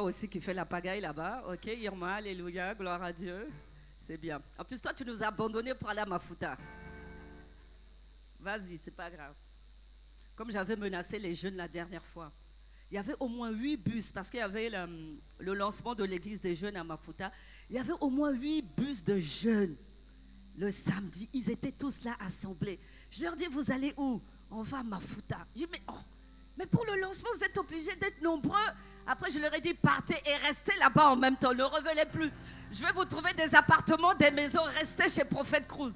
Aussi qui fait la pagaille là-bas. Ok, Irma, alléluia, gloire à Dieu. C'est bien. En plus, toi, tu nous as abandonnés pour aller à Mafuta. Vas-y, c'est pas grave. Comme j'avais menacé les jeunes la dernière fois, il y avait au moins 8 bus, parce qu'il y avait le lancement de l'église des jeunes à Mafuta. Il y avait au moins 8 bus de jeunes. Le samedi, ils étaient tous là assemblés. Je leur dis, vous allez où? On va à Mafuta. Je dis, mais pour le lancement, vous êtes obligés d'être nombreux. Après, je leur ai dit, partez et restez là-bas en même temps. Ne revenez plus. Je vais vous trouver des appartements, des maisons. Restez chez Prophète Cruz.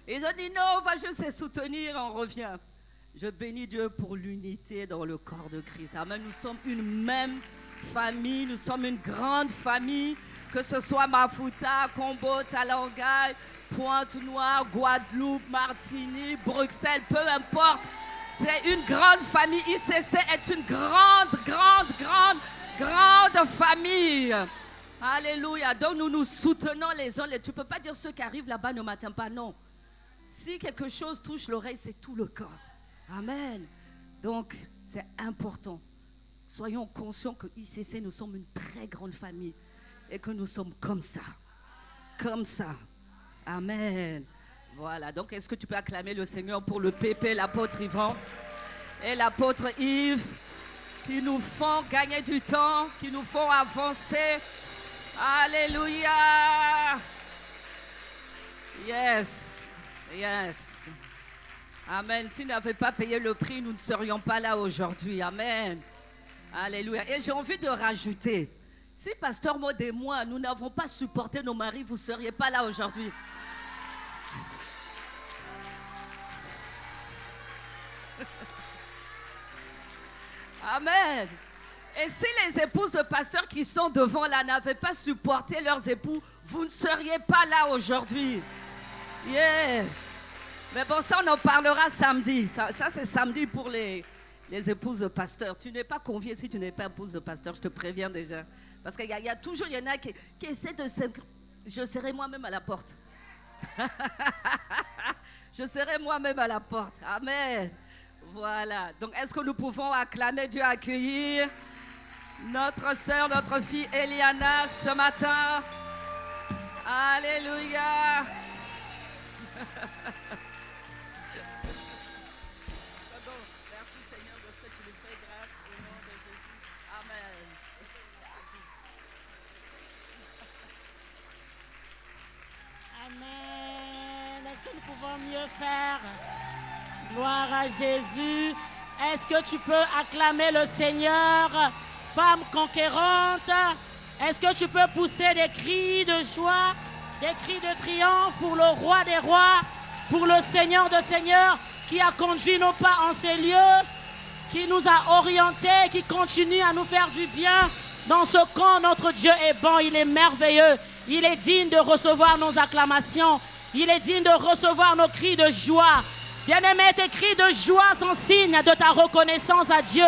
Et ils ont dit, non, on va juste se soutenir, on revient. Je bénis Dieu pour l'unité dans le corps de Christ. Amen. Nous sommes une même famille. Nous sommes une grande famille. Que ce soit Mafuta, Combo, Talangay, Pointe-Noire, Guadeloupe, Martinique, Bruxelles, peu importe. C'est une grande famille. ICC est une grande famille. Alléluia. Donc nous nous soutenons les uns les autres. Tu ne peux pas dire ceux qui arrivent là-bas ne m'attendent pas. Non. Si quelque chose touche l'oreille, c'est tout le corps. Amen. Donc c'est important. Soyons conscients que ICC, nous sommes une très grande famille. Et que nous sommes comme ça. Comme ça. Amen. Voilà, donc est-ce que tu peux acclamer le Seigneur pour le pépé, l'apôtre Yvan et l'apôtre Yves qui nous font gagner du temps, qui nous font avancer. Alléluia. Yes, yes. Amen. S'ils n'avaient pas payé le prix, nous ne serions pas là aujourd'hui. Amen. Alléluia. Et j'ai envie de rajouter, si Pasteur Maud et moi, nous n'avons pas supporté nos maris, vous ne seriez pas là aujourd'hui. Amen. Et si les épouses de pasteurs qui sont devant là n'avaient pas supporté leurs époux, vous ne seriez pas là aujourd'hui. Yes. Mais bon, ça, on en parlera samedi. Ça c'est samedi pour les épouses de pasteurs. Tu n'es pas convié si tu n'es pas épouse de pasteur, je te préviens déjà. Parce qu'il y a toujours, il y en a qui essaient de s'inclure. Je serai moi-même à la porte. Je serai moi-même à la porte. Amen. Voilà. Donc, est-ce que nous pouvons acclamer Dieu, accueillir notre sœur, notre fille Eliana ce matin? Alléluia. Merci Seigneur de ce que tu nous fais grâce au nom de Jésus. Amen. Amen. Est-ce que nous pouvons mieux faire? Gloire à Jésus. Est-ce que tu peux acclamer le Seigneur, femme conquérante? Est-ce que tu peux pousser des cris de joie, des cris de triomphe pour le roi des rois, pour le Seigneur de seigneurs qui a conduit nos pas en ces lieux, qui nous a orientés, qui continue à nous faire du bien dans ce camp? Notre Dieu est bon, il est merveilleux, il est digne de recevoir nos acclamations, il est digne de recevoir nos cris de joie. Bien-aimé, tes cris de joie sont signe de ta reconnaissance à Dieu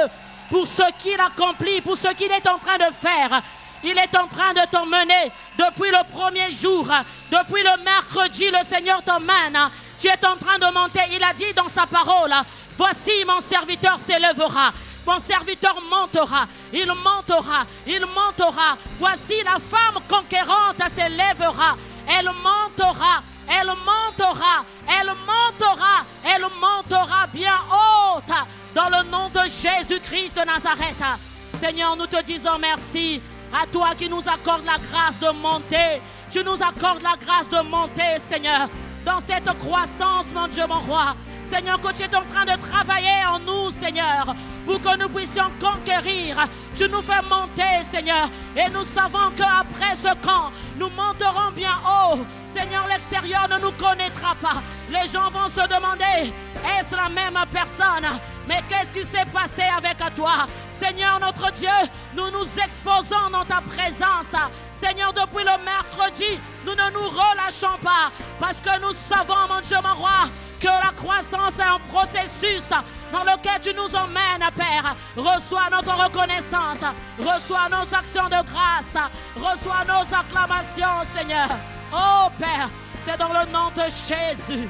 pour ce qu'il accomplit, pour ce qu'il est en train de faire. Il est en train de t'emmener depuis le premier jour, depuis le mercredi, le Seigneur t'emmène. Tu es en train de monter. Il a dit dans sa parole, voici mon serviteur s'élèvera. Mon serviteur montera, il montera, il montera. Voici la femme conquérante s'élèvera. Elle montera, elle montera, elle montera, elle montera bien haute dans le nom de Jésus-Christ de Nazareth. Seigneur, nous te disons merci à toi qui nous accorde la grâce de monter. Tu nous accordes la grâce de monter, Seigneur, dans cette croissance, mon Dieu, mon roi. Seigneur, que tu es en train de travailler en nous, Seigneur, pour que nous puissions conquérir. Tu nous fais monter, Seigneur, et nous savons qu'après ce camp, nous monterons bien haut. Seigneur, l'extérieur ne nous connaîtra pas. Les gens vont se demander, est-ce la même personne? Mais qu'est-ce qui s'est passé avec toi? Seigneur, notre Dieu, nous nous exposons dans ta présence. Seigneur, depuis le mercredi, nous ne nous relâchons pas, parce que nous savons, mon Dieu, mon roi, que la croissance est un processus dans lequel tu nous emmènes, Père. Reçois notre reconnaissance, reçois nos actions de grâce, reçois nos acclamations, Seigneur. Oh Père, c'est dans le nom de Jésus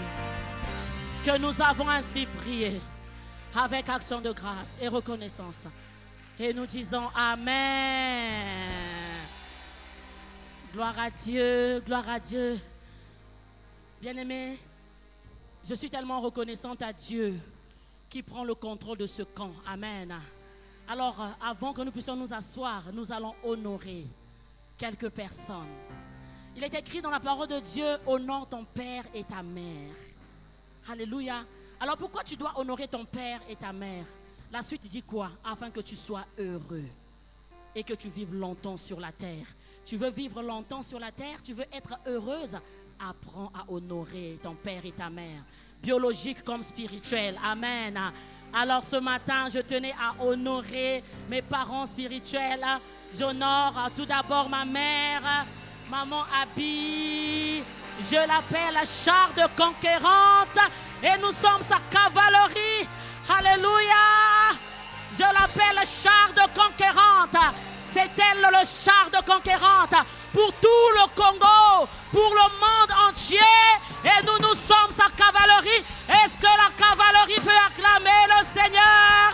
que nous avons ainsi prié, avec action de grâce et reconnaissance. Et nous disons Amen. Gloire à Dieu, gloire à Dieu. Bien-aimés, je suis tellement reconnaissante à Dieu qui prend le contrôle de ce camp. Amen. Alors, avant que nous puissions nous asseoir, nous allons honorer quelques personnes. Il est écrit dans la parole de Dieu, honore ton père et ta mère. Alléluia. Alors pourquoi tu dois honorer ton père et ta mère? La suite dit quoi? Afin que tu sois heureux et que tu vives longtemps sur la terre. Tu veux vivre longtemps sur la terre? Tu veux être heureuse? Apprends à honorer ton père et ta mère, biologique comme spirituel. Amen. Alors ce matin, je tenais à honorer mes parents spirituels. J'honore tout d'abord ma mère, maman Abby. Je l'appelle char de conquérante et nous sommes sa cavalerie. Alléluia. Je l'appelle char de conquérante. C'est elle le char de conquérante pour tout le Congo, pour le monde entier. Et nous sommes sa cavalerie. Est-ce que la cavalerie peut acclamer le Seigneur?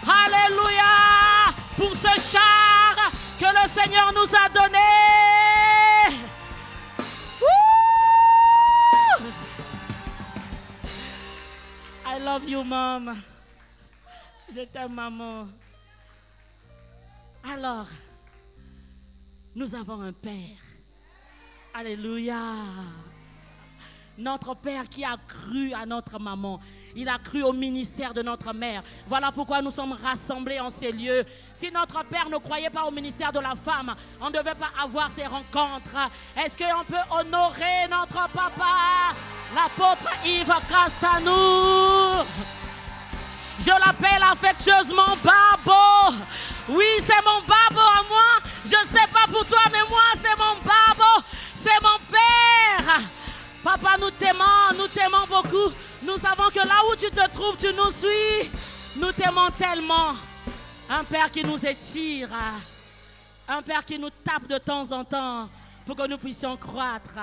Alléluia. Pour ce char que le Seigneur nous a donné. I love you, Mom. Je t'aime, maman. Alors, nous avons un Père. Alléluia. Notre Père qui a cru à notre maman. Il a cru au ministère de notre mère. Voilà pourquoi nous sommes rassemblés en ces lieux. Si notre Père ne croyait pas au ministère de la femme, on ne devait pas avoir ces rencontres. Est-ce qu'on peut honorer notre papa, l'apôtre Yves Kassanou? Je l'appelle affectueusement Babo. Oui, c'est mon Babo à moi. Je ne sais pas pour toi, mais moi, c'est mon Babo. C'est mon Père. Papa, nous t'aimons beaucoup. Nous savons que là où tu te trouves, tu nous suis. Nous t'aimons tellement. Un Père qui nous étire. Un Père qui nous tape de temps en temps pour que nous puissions croître.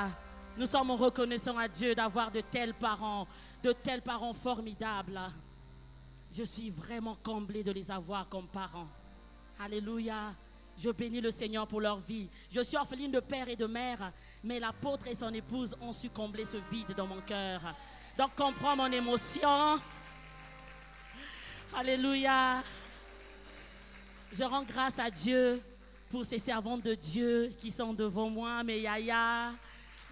Nous sommes reconnaissants à Dieu d'avoir de tels parents formidables. Je suis vraiment comblée de les avoir comme parents. Alléluia. Je bénis le Seigneur pour leur vie. Je suis orpheline de père et de mère, mais l'apôtre et son épouse ont su combler ce vide dans mon cœur. Donc comprends mon émotion. Alléluia. Je rends grâce à Dieu pour ces servantes de Dieu qui sont devant moi, mes yaya.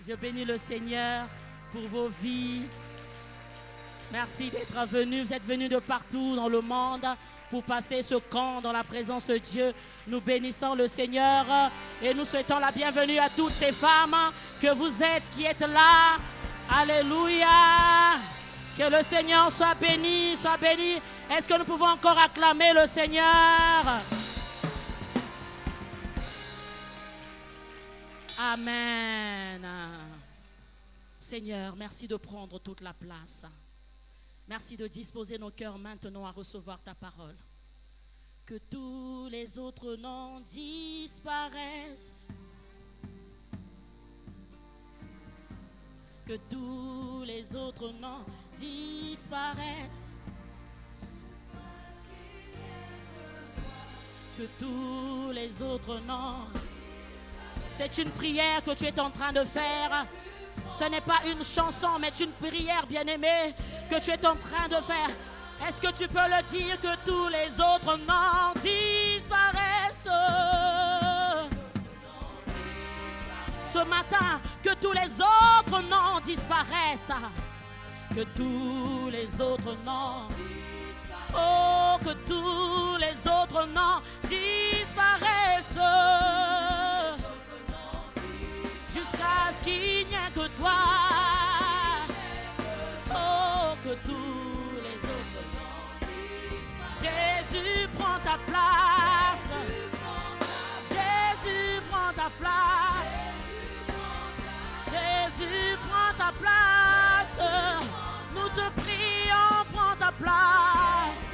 Je bénis le Seigneur pour vos vies. Merci d'être venus. Vous êtes venus de partout dans le monde pour passer ce camp dans la présence de Dieu. Nous bénissons le Seigneur et nous souhaitons la bienvenue à toutes ces femmes que vous êtes, qui êtes là. Alléluia. Que le Seigneur soit béni, soit béni. Est-ce que nous pouvons encore acclamer le Seigneur? Amen. Seigneur, merci de prendre toute la place. Merci de disposer nos cœurs maintenant à recevoir ta parole. Que tous les autres noms disparaissent. Que tous les autres noms disparaissent. Que tous les autres noms. C'est une prière que tu es en train de faire. Ce n'est pas une chanson, mais une prière, bien-aimée, que tu es en train de faire. Est-ce que tu peux le dire, que tous les autres noms disparaissent? Ce matin, que tous les autres noms disparaissent. Que tous les autres noms. Oh, que tous les autres noms disparaissent. Jusqu'à ce qu'il n'y ait que toi. Oh, que tous les autres noms. Jésus prend ta place. Jésus prend ta place. Jésus prend ta place. Nous te prions, prends ta place.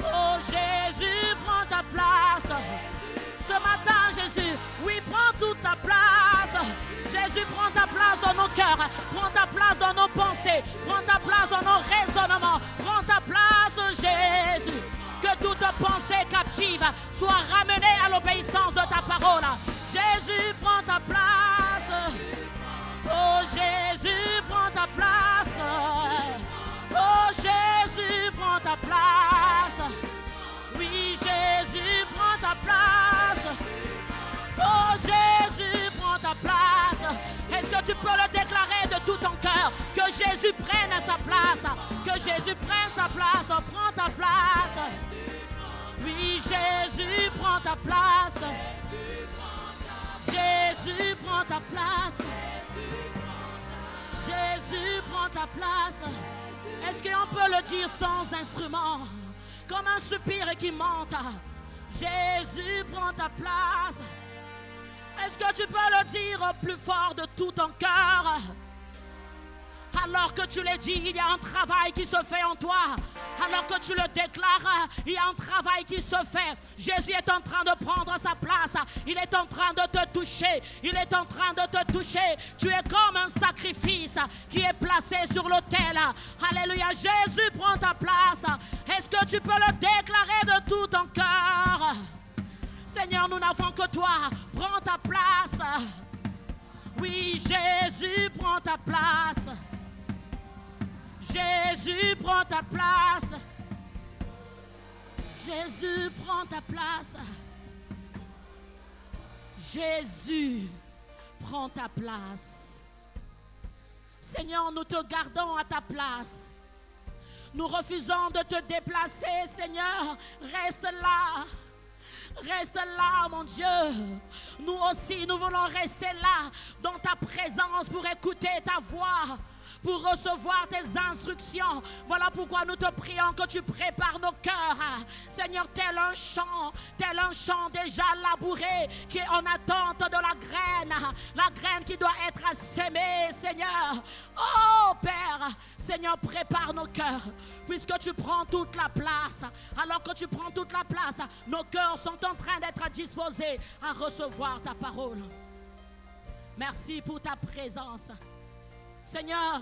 Oh, Jésus prend ta place. Ce matin, Jésus, oui, prends toute ta place. Jésus, prends ta place dans nos cœurs. Prends ta place dans nos pensées. Prends ta place dans nos raisonnements. Prends ta place, Jésus. Que toute pensée captive soient ramenés à l'obéissance de ta parole. Jésus, prends ta place. Oh Jésus, prends ta place. Oh Jésus, prends ta place. Oui, Jésus, prends ta place. Oh Jésus, prends ta place. Est-ce que tu peux le déclarer de tout ton cœur? Que Jésus prenne sa place. Que Jésus prenne sa place. Prends ta place. Oui, Jésus, prends ta place. Jésus, prends ta place. Jésus, prends ta place. Est-ce qu'on peut le dire sans instrument? Comme un soupir qui monte. Jésus, prends ta place. Est-ce que tu peux le dire plus fort de tout ton cœur? Alors que tu le dis, il y a un travail qui se fait en toi. Alors que tu le déclares, il y a un travail qui se fait. Jésus est en train de prendre sa place. Il est en train de te toucher. Il est en train de te toucher. Tu es comme un sacrifice qui est placé sur l'autel. Alléluia. Jésus prend ta place. Est-ce que tu peux le déclarer de tout ton cœur? Seigneur, nous n'avons que toi. Prends ta place. Oui, Jésus, prends ta place. Jésus, prends ta place. Jésus, prends ta place. Jésus, prends ta place. Seigneur, nous te gardons à ta place. Nous refusons de te déplacer, Seigneur. Reste là. Reste là, mon Dieu. Nous aussi, nous voulons rester là, dans ta présence, pour écouter ta voix, pour recevoir tes instructions. Voilà pourquoi nous te prions que tu prépares nos cœurs. Seigneur, tel un champ déjà labouré, qui est en attente de la graine qui doit être sémée, Seigneur. Oh Père, Seigneur, prépare nos cœurs, puisque tu prends toute la place. Alors que tu prends toute la place, nos cœurs sont en train d'être disposés à recevoir ta parole. Merci pour ta présence. Seigneur,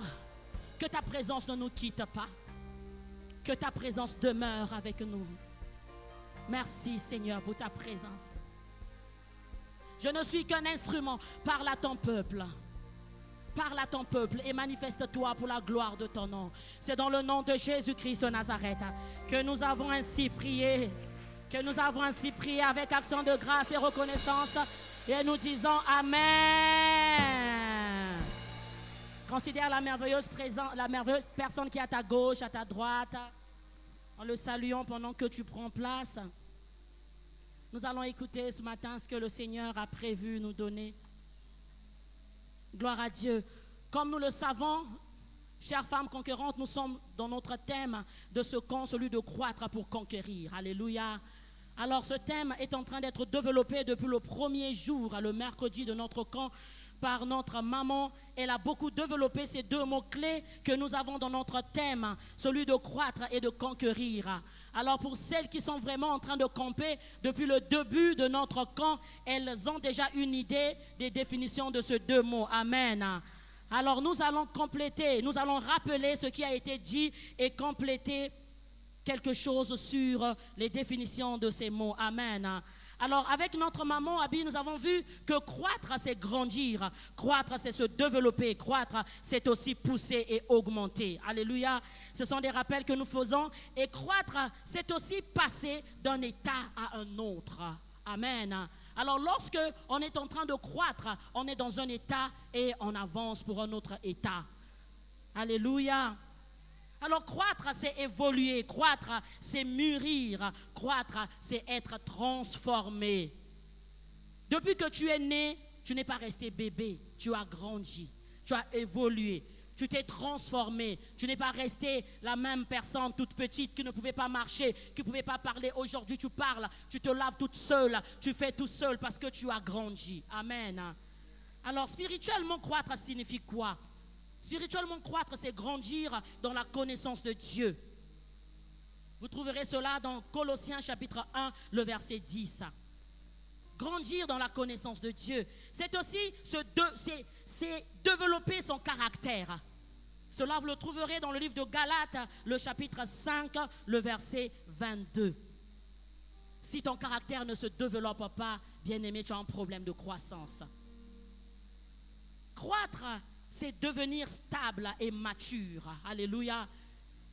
que ta présence ne nous quitte pas. Que ta présence demeure avec nous. Merci, Seigneur, pour ta présence. Je ne suis qu'un instrument. Parle à ton peuple. Parle à ton peuple et manifeste-toi pour la gloire de ton nom. C'est dans le nom de Jésus-Christ de Nazareth que nous avons ainsi prié. Que nous avons ainsi prié avec action de grâce et reconnaissance. Et nous disons Amen. Considère la merveilleuse personne qui est à ta gauche, à ta droite. En le saluant pendant que tu prends place. Nous allons écouter ce matin ce que le Seigneur a prévu nous donner. Gloire à Dieu. Comme nous le savons, chères femmes conquérantes, nous sommes dans notre thème de ce camp, celui de croître pour conquérir. Alléluia. Alors ce thème est en train d'être développé depuis le premier jour, le mercredi de notre camp, par notre maman. Elle a beaucoup développé ces deux mots-clés que nous avons dans notre thème, celui de croître et de conquérir. Alors pour celles qui sont vraiment en train de camper depuis le début de notre camp, elles ont déjà une idée des définitions de ces deux mots. Amen. Alors nous allons compléter, nous allons rappeler ce qui a été dit et compléter quelque chose sur les définitions de ces mots. Amen. Alors, avec notre maman Abby, nous avons vu que croître, c'est grandir. Croître, c'est se développer. Croître, c'est aussi pousser et augmenter. Alléluia. Ce sont des rappels que nous faisons. Et croître, c'est aussi passer d'un état à un autre. Amen. Alors, lorsque on est en train de croître, on est dans un état et on avance pour un autre état. Alléluia. Alors croître, c'est évoluer, croître, c'est mûrir, croître, c'est être transformé. Depuis que tu es né, tu n'es pas resté bébé, tu as grandi, tu as évolué, tu t'es transformé. Tu n'es pas resté la même personne toute petite qui ne pouvait pas marcher, qui ne pouvait pas parler. Aujourd'hui, tu parles, tu te laves toute seule, tu fais tout seul parce que tu as grandi. Amen. Alors spirituellement, croître signifie quoi? Spirituellement, croître, c'est grandir dans la connaissance de Dieu. Vous trouverez cela dans Colossiens chapitre 1, le verset 10. Grandir dans la connaissance de Dieu, c'est aussi c'est développer son caractère. Cela, vous le trouverez dans le livre de Galates, le chapitre 5, le verset 22. Si ton caractère ne se développe pas, bien-aimé, tu as un problème de croissance. Croître, c'est devenir stable et mature. Alléluia.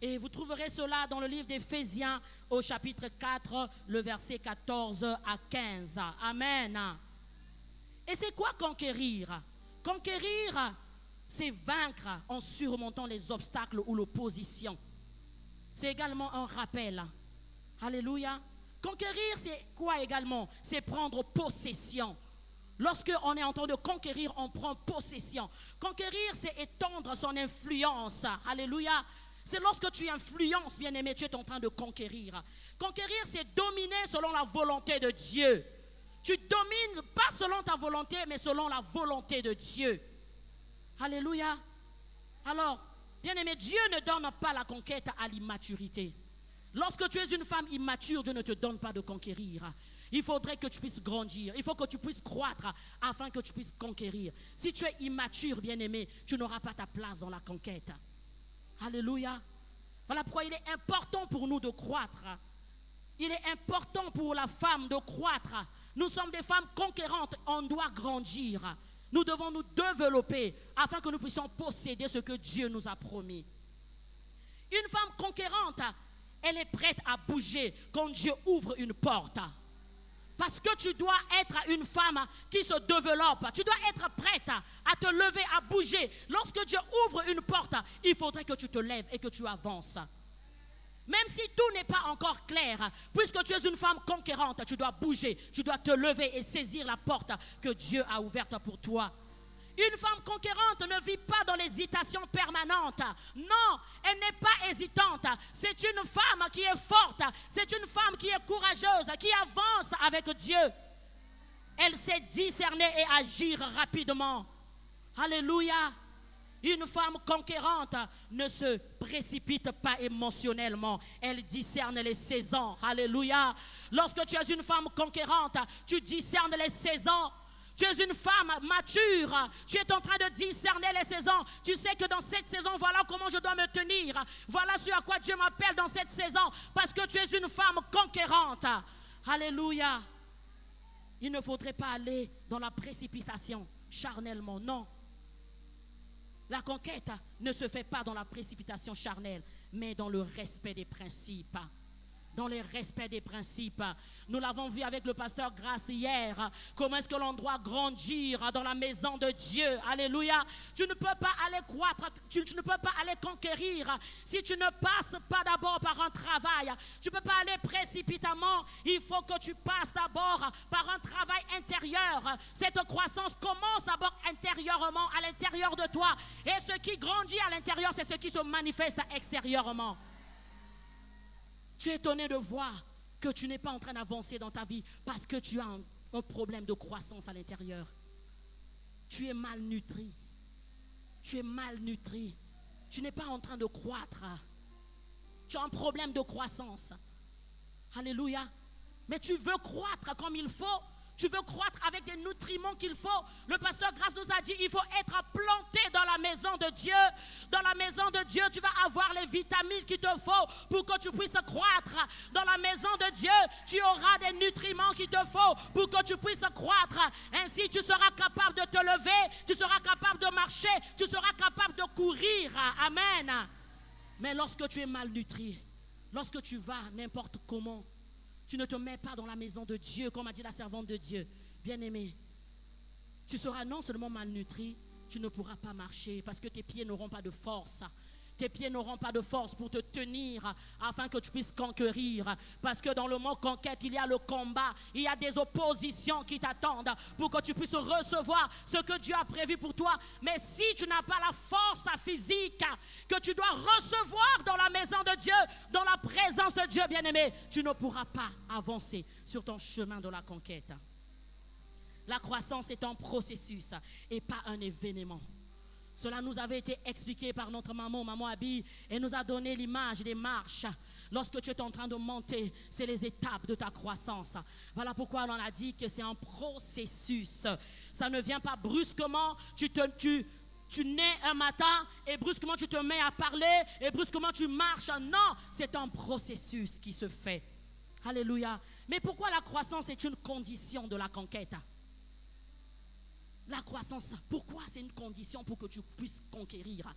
Et vous trouverez cela dans le livre d'Éphésiens au chapitre 4, le verset 14 à 15. Amen. Et c'est quoi conquérir? Conquérir, c'est vaincre en surmontant les obstacles ou l'opposition. C'est également un rappel. Alléluia. Conquérir, c'est quoi également? C'est prendre possession. Lorsque on est en train de conquérir, on prend possession. Conquérir, c'est étendre son influence. Alléluia. C'est lorsque tu influences, bien-aimé, tu es en train de conquérir. Conquérir, c'est dominer selon la volonté de Dieu. Tu domines pas selon ta volonté, mais selon la volonté de Dieu. Alléluia. Alors, bien-aimé, Dieu ne donne pas la conquête à l'immaturité. Lorsque tu es une femme immature, Dieu ne te donne pas de conquérir. Il faudrait que tu puisses grandir. Il faut que tu puisses croître afin que tu puisses conquérir. Si tu es immature, bien-aimé, tu n'auras pas ta place dans la conquête. Alléluia. Voilà pourquoi il est important pour nous de croître. Il est important pour la femme de croître. Nous sommes des femmes conquérantes. On doit grandir. Nous devons nous développer afin que nous puissions posséder ce que Dieu nous a promis. Une femme conquérante, elle est prête à bouger quand Dieu ouvre une porte. Parce que tu dois être une femme qui se développe. Tu dois être prête à te lever, à bouger. Lorsque Dieu ouvre une porte, il faudrait que tu te lèves et que tu avances. Même si tout n'est pas encore clair, puisque tu es une femme conquérante, tu dois bouger, tu dois te lever et saisir la porte que Dieu a ouverte pour toi. Une femme conquérante ne vit pas dans l'hésitation permanente. Non, elle n'est pas hésitante. C'est une femme qui est forte. C'est une femme qui est courageuse, qui avance avec Dieu. Elle sait discerner et agir rapidement. Alléluia. Une femme conquérante ne se précipite pas émotionnellement. Elle discerne les saisons. Alléluia. Lorsque tu es une femme conquérante, tu discernes les saisons. Tu es une femme mature, tu es en train de discerner les saisons. Tu sais que dans cette saison, voilà comment je dois me tenir. Voilà ce à quoi Dieu m'appelle dans cette saison. Parce que tu es une femme conquérante. Alléluia. Il ne faudrait pas aller dans la précipitation charnellement, non. La conquête ne se fait pas dans la précipitation charnelle, mais dans le respect des principes. Dans le respect des principes. Nous l'avons vu avec le pasteur Grace hier. Comment est-ce que l'on doit grandir dans la maison de Dieu. Alléluia. Tu ne peux pas aller croître, tu ne peux pas aller conquérir si tu ne passes pas d'abord par un travail. Tu ne peux pas aller précipitamment. Il faut que tu passes d'abord par un travail intérieur. Cette croissance commence d'abord intérieurement, à l'intérieur de toi. Et ce qui grandit à l'intérieur, c'est ce qui se manifeste extérieurement. Tu es étonné de voir que tu n'es pas en train d'avancer dans ta vie parce que tu as un problème de croissance à l'intérieur. Tu es malnutri. Tu es malnutri. Tu n'es pas en train de croître. Tu as un problème de croissance. Alléluia. Mais tu veux croître comme il faut. Tu veux croître avec des nutriments qu'il faut. Le pasteur Grace nous a dit, il faut être planté dans la maison de Dieu. Dans la maison de Dieu, tu vas avoir les vitamines qu'il te faut pour que tu puisses croître. Dans la maison de Dieu, tu auras des nutriments qu'il te faut pour que tu puisses croître. Ainsi, tu seras capable de te lever, tu seras capable de marcher, tu seras capable de courir. Amen. Mais lorsque tu es malnutri, lorsque tu vas n'importe comment, tu ne te mets pas dans la maison de Dieu, comme a dit la servante de Dieu. Bien-aimé, tu seras non seulement malnutri, tu ne pourras pas marcher parce que tes pieds n'auront pas de force. Tes pieds n'auront pas de force pour te tenir afin que tu puisses conquérir. Parce que dans le mot conquête, il y a le combat. Il y a des oppositions qui t'attendent pour que tu puisses recevoir ce que Dieu a prévu pour toi. Mais si tu n'as pas la force physique que tu dois recevoir dans la maison de Dieu, dans la présence de Dieu, bien-aimé, tu ne pourras pas avancer sur ton chemin de la conquête. La croissance est un processus et pas un événement. Cela nous avait été expliqué par notre maman Abi, et nous a donné l'image des marches. Lorsque tu es en train de monter, c'est les étapes de ta croissance. Voilà pourquoi on a dit que c'est un processus. Ça ne vient pas brusquement, tu nais un matin et brusquement tu te mets à parler et brusquement tu marches. Non, c'est un processus qui se fait. Alléluia. Mais pourquoi la croissance est une condition de la conquête? La croissance, pourquoi c'est une condition pour que tu puisses conquérir?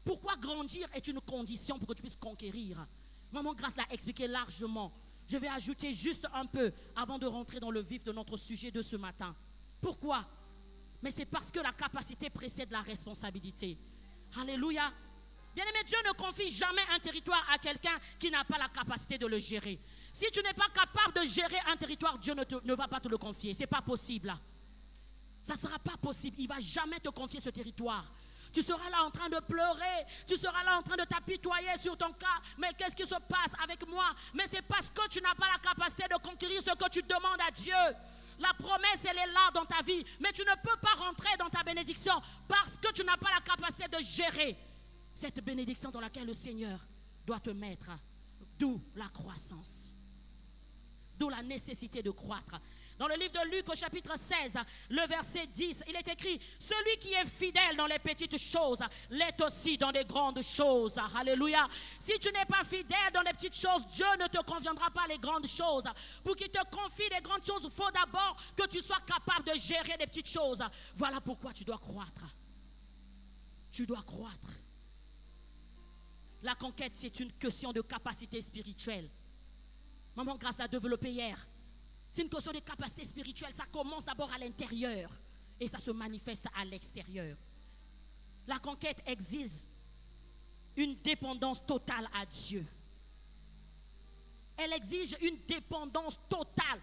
Pourquoi grandir est une condition pour que tu puisses conquérir? Maman Grâce l'a expliqué largement. Je vais ajouter juste un peu avant de rentrer dans le vif de notre sujet de ce matin. Pourquoi? Mais c'est parce que la capacité précède la responsabilité. Alléluia. Bien-aimé, Dieu ne confie jamais un territoire à quelqu'un qui n'a pas la capacité de le gérer. Si tu n'es pas capable de gérer un territoire, Dieu ne va pas te le confier. Ce n'est pas possible. Ça ne sera pas possible. Il ne va jamais te confier ce territoire. Tu seras là en train de pleurer. Tu seras là en train de t'apitoyer sur ton cas. Mais qu'est-ce qui se passe avec moi? Mais c'est parce que tu n'as pas la capacité de conquérir ce que tu demandes à Dieu. La promesse, elle est là dans ta vie. Mais tu ne peux pas rentrer dans ta bénédiction parce que tu n'as pas la capacité de gérer cette bénédiction dans laquelle le Seigneur doit te mettre. D'où la croissance. D'où la nécessité de croître. Dans le livre de Luc au chapitre 16, le verset 10, il est écrit: celui qui est fidèle dans les petites choses l'est aussi dans les grandes choses. Alléluia. Si tu n'es pas fidèle dans les petites choses, Dieu ne te conviendra pas les grandes choses. Pour qu'il te confie les grandes choses, il faut d'abord que tu sois capable de gérer les petites choses. Voilà pourquoi tu dois croître. Tu dois croître. La conquête, c'est une question de capacité spirituelle. Maman Grâce l'a développé hier. C'est une question de capacité spirituelle. Ça commence d'abord à l'intérieur et ça se manifeste à l'extérieur. La conquête exige une dépendance totale à Dieu. Elle exige une dépendance totale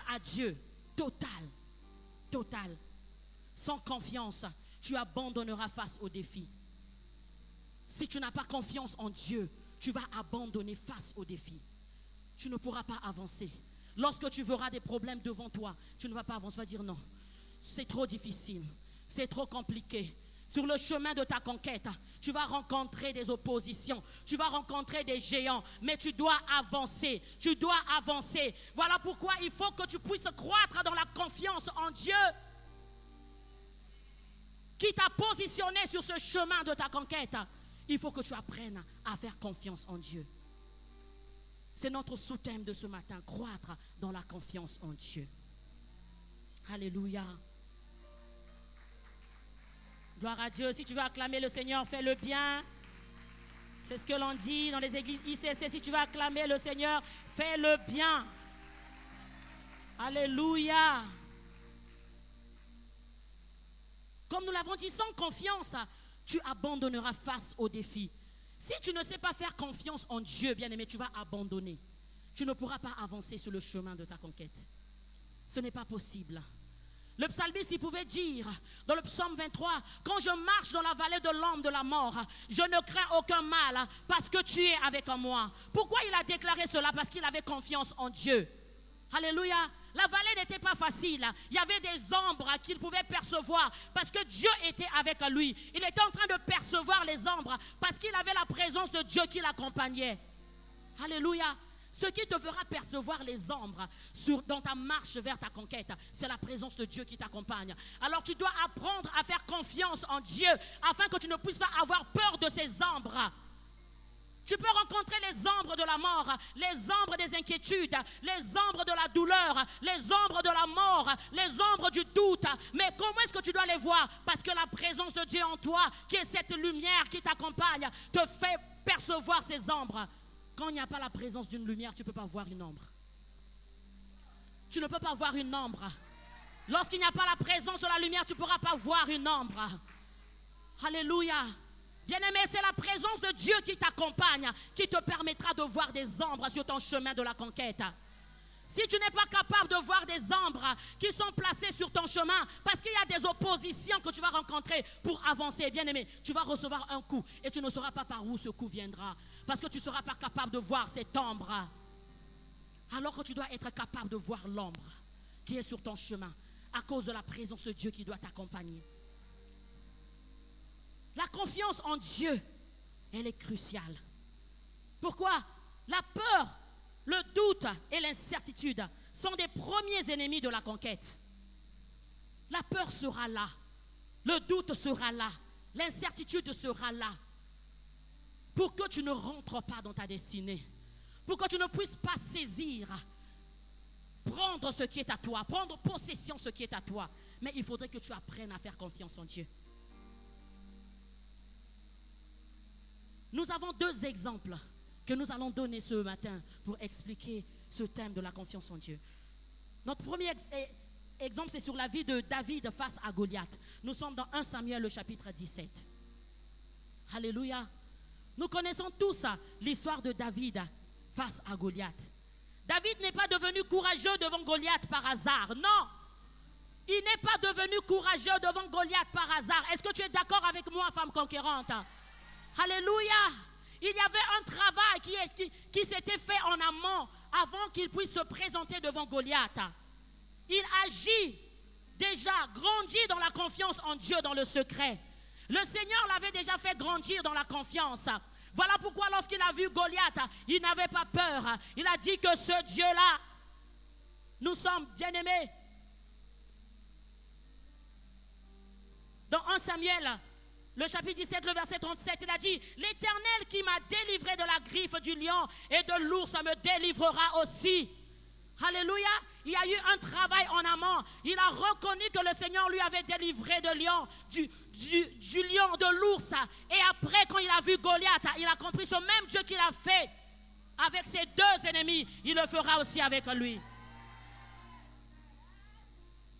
à Dieu. Totale. Sans confiance, tu abandonneras face aux défis. Si tu n'as pas confiance en Dieu, tu vas abandonner face aux défis. Tu ne pourras pas avancer. Lorsque tu verras des problèmes devant toi, tu ne vas pas avancer, tu vas dire non, c'est trop difficile, c'est trop compliqué. Sur le chemin de ta conquête, tu vas rencontrer des oppositions, tu vas rencontrer des géants, mais tu dois avancer, Voilà pourquoi il faut que tu puisses croître dans la confiance en Dieu qui t'a positionné sur ce chemin de ta conquête. Il faut que tu apprennes à faire confiance en Dieu. C'est notre sous-thème de ce matin, croître dans la confiance en Dieu. Alléluia. Gloire à Dieu. Si tu veux acclamer le Seigneur, fais-le bien. C'est ce que l'on dit dans les églises ICC. Si tu veux acclamer le Seigneur, fais-le bien. Alléluia. Comme nous l'avons dit, sans confiance, tu abandonneras face aux défis. Si tu ne sais pas faire confiance en Dieu, bien-aimé, tu vas abandonner. Tu ne pourras pas avancer sur le chemin de ta conquête. Ce n'est pas possible. Le psalmiste, il pouvait dire dans le psaume 23, quand je marche dans la vallée de l'ombre de la mort, je ne crains aucun mal parce que tu es avec moi. Pourquoi il a déclaré cela? Parce qu'il avait confiance en Dieu. Alléluia. La vallée n'était pas facile. Il y avait des ombres qu'il pouvait percevoir parce que Dieu était avec lui. Il était en train de percevoir les ombres parce qu'il avait la présence de Dieu qui l'accompagnait. Alléluia. Ce qui te fera percevoir les ombres dans ta marche vers ta conquête, c'est la présence de Dieu qui t'accompagne. Alors tu dois apprendre à faire confiance en Dieu afin que tu ne puisses pas avoir peur de ces ombres. Tu peux rencontrer les ombres de la mort, les ombres des inquiétudes, les ombres de la douleur, les ombres de la mort, les ombres du doute. Mais comment est-ce que tu dois les voir? Parce que la présence de Dieu en toi, qui est cette lumière qui t'accompagne, te fait percevoir ces ombres. Quand il n'y a pas la présence d'une lumière, tu ne peux pas voir une ombre. Tu ne peux pas voir une ombre. Lorsqu'il n'y a pas la présence de la lumière, tu ne pourras pas voir une ombre. Alléluia. Bien-aimé, c'est la présence de Dieu qui t'accompagne, qui te permettra de voir des ombres sur ton chemin de la conquête. Si tu n'es pas capable de voir des ombres qui sont placées sur ton chemin, parce qu'il y a des oppositions que tu vas rencontrer pour avancer, bien-aimé, tu vas recevoir un coup et tu ne sauras pas par où ce coup viendra, parce que tu ne seras pas capable de voir cette ombre. Alors que tu dois être capable de voir l'ombre qui est sur ton chemin, à cause de la présence de Dieu qui doit t'accompagner. La confiance en Dieu, elle est cruciale. Pourquoi? La peur, le doute et l'incertitude sont des premiers ennemis de la conquête. La peur sera là, le doute sera là, l'incertitude sera là. Pour que tu ne rentres pas dans ta destinée, pour que tu ne puisses pas saisir, prendre ce qui est à toi, prendre possession de ce qui est à toi. Mais il faudrait que tu apprennes à faire confiance en Dieu. Nous avons 2 exemples que nous allons donner ce matin pour expliquer ce thème de la confiance en Dieu. Notre premier exemple, c'est sur la vie de David face à Goliath. Nous sommes dans 1 Samuel, le chapitre 17. Alléluia. Nous connaissons tous l'histoire de David face à Goliath. David n'est pas devenu courageux devant Goliath par hasard, non. Il n'est pas devenu courageux devant Goliath par hasard. Est-ce que tu es d'accord avec moi, femme conquérante? Alléluia. Il y avait un travail qui s'était fait en amont avant qu'il puisse se présenter devant Goliath. Il agit déjà, grandit dans la confiance en Dieu dans le secret. Le Seigneur l'avait déjà fait grandir dans la confiance. Voilà pourquoi lorsqu'il a vu Goliath, il n'avait pas peur. Il a dit que ce Dieu-là, nous sommes bien-aimés. Dans 1 Samuel, le chapitre 17, le verset 37, il a dit: l'Éternel qui m'a délivré de la griffe du lion et de l'ours me délivrera aussi. Alléluia. Il y a eu un travail en amont. Il a reconnu que le Seigneur lui avait délivré de lion, du lion, de l'ours. Et après, quand il a vu Goliath, il a compris ce même Dieu qu'il a fait avec ses 2 ennemis, il le fera aussi avec lui.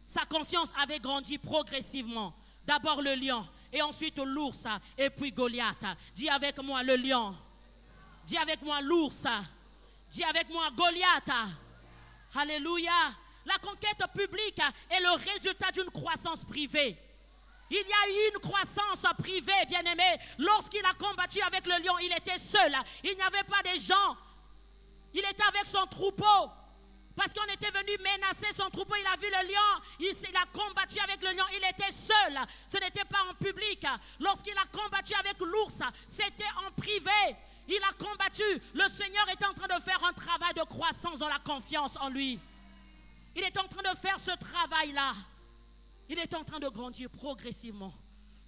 Sa confiance avait grandi progressivement. D'abord le lion, et ensuite l'ours, et puis Goliath. Dis avec moi le lion. Dis avec moi l'ours. Dis avec moi Goliath. Alléluia. La conquête publique est le résultat d'une croissance privée. Il y a eu une croissance privée, bien-aimé. Lorsqu'il a combattu avec le lion, il était seul. Il n'y avait pas de gens. Il était avec son troupeau. Parce qu'on était venu menacer son troupeau, il a vu le lion, il a combattu avec le lion, il était seul, ce n'était pas en public. Lorsqu'il a combattu avec l'ours, c'était en privé. Il a combattu, le Seigneur est en train de faire un travail de croissance dans la confiance en lui. Il est en train de faire ce travail-là. Il est en train de grandir progressivement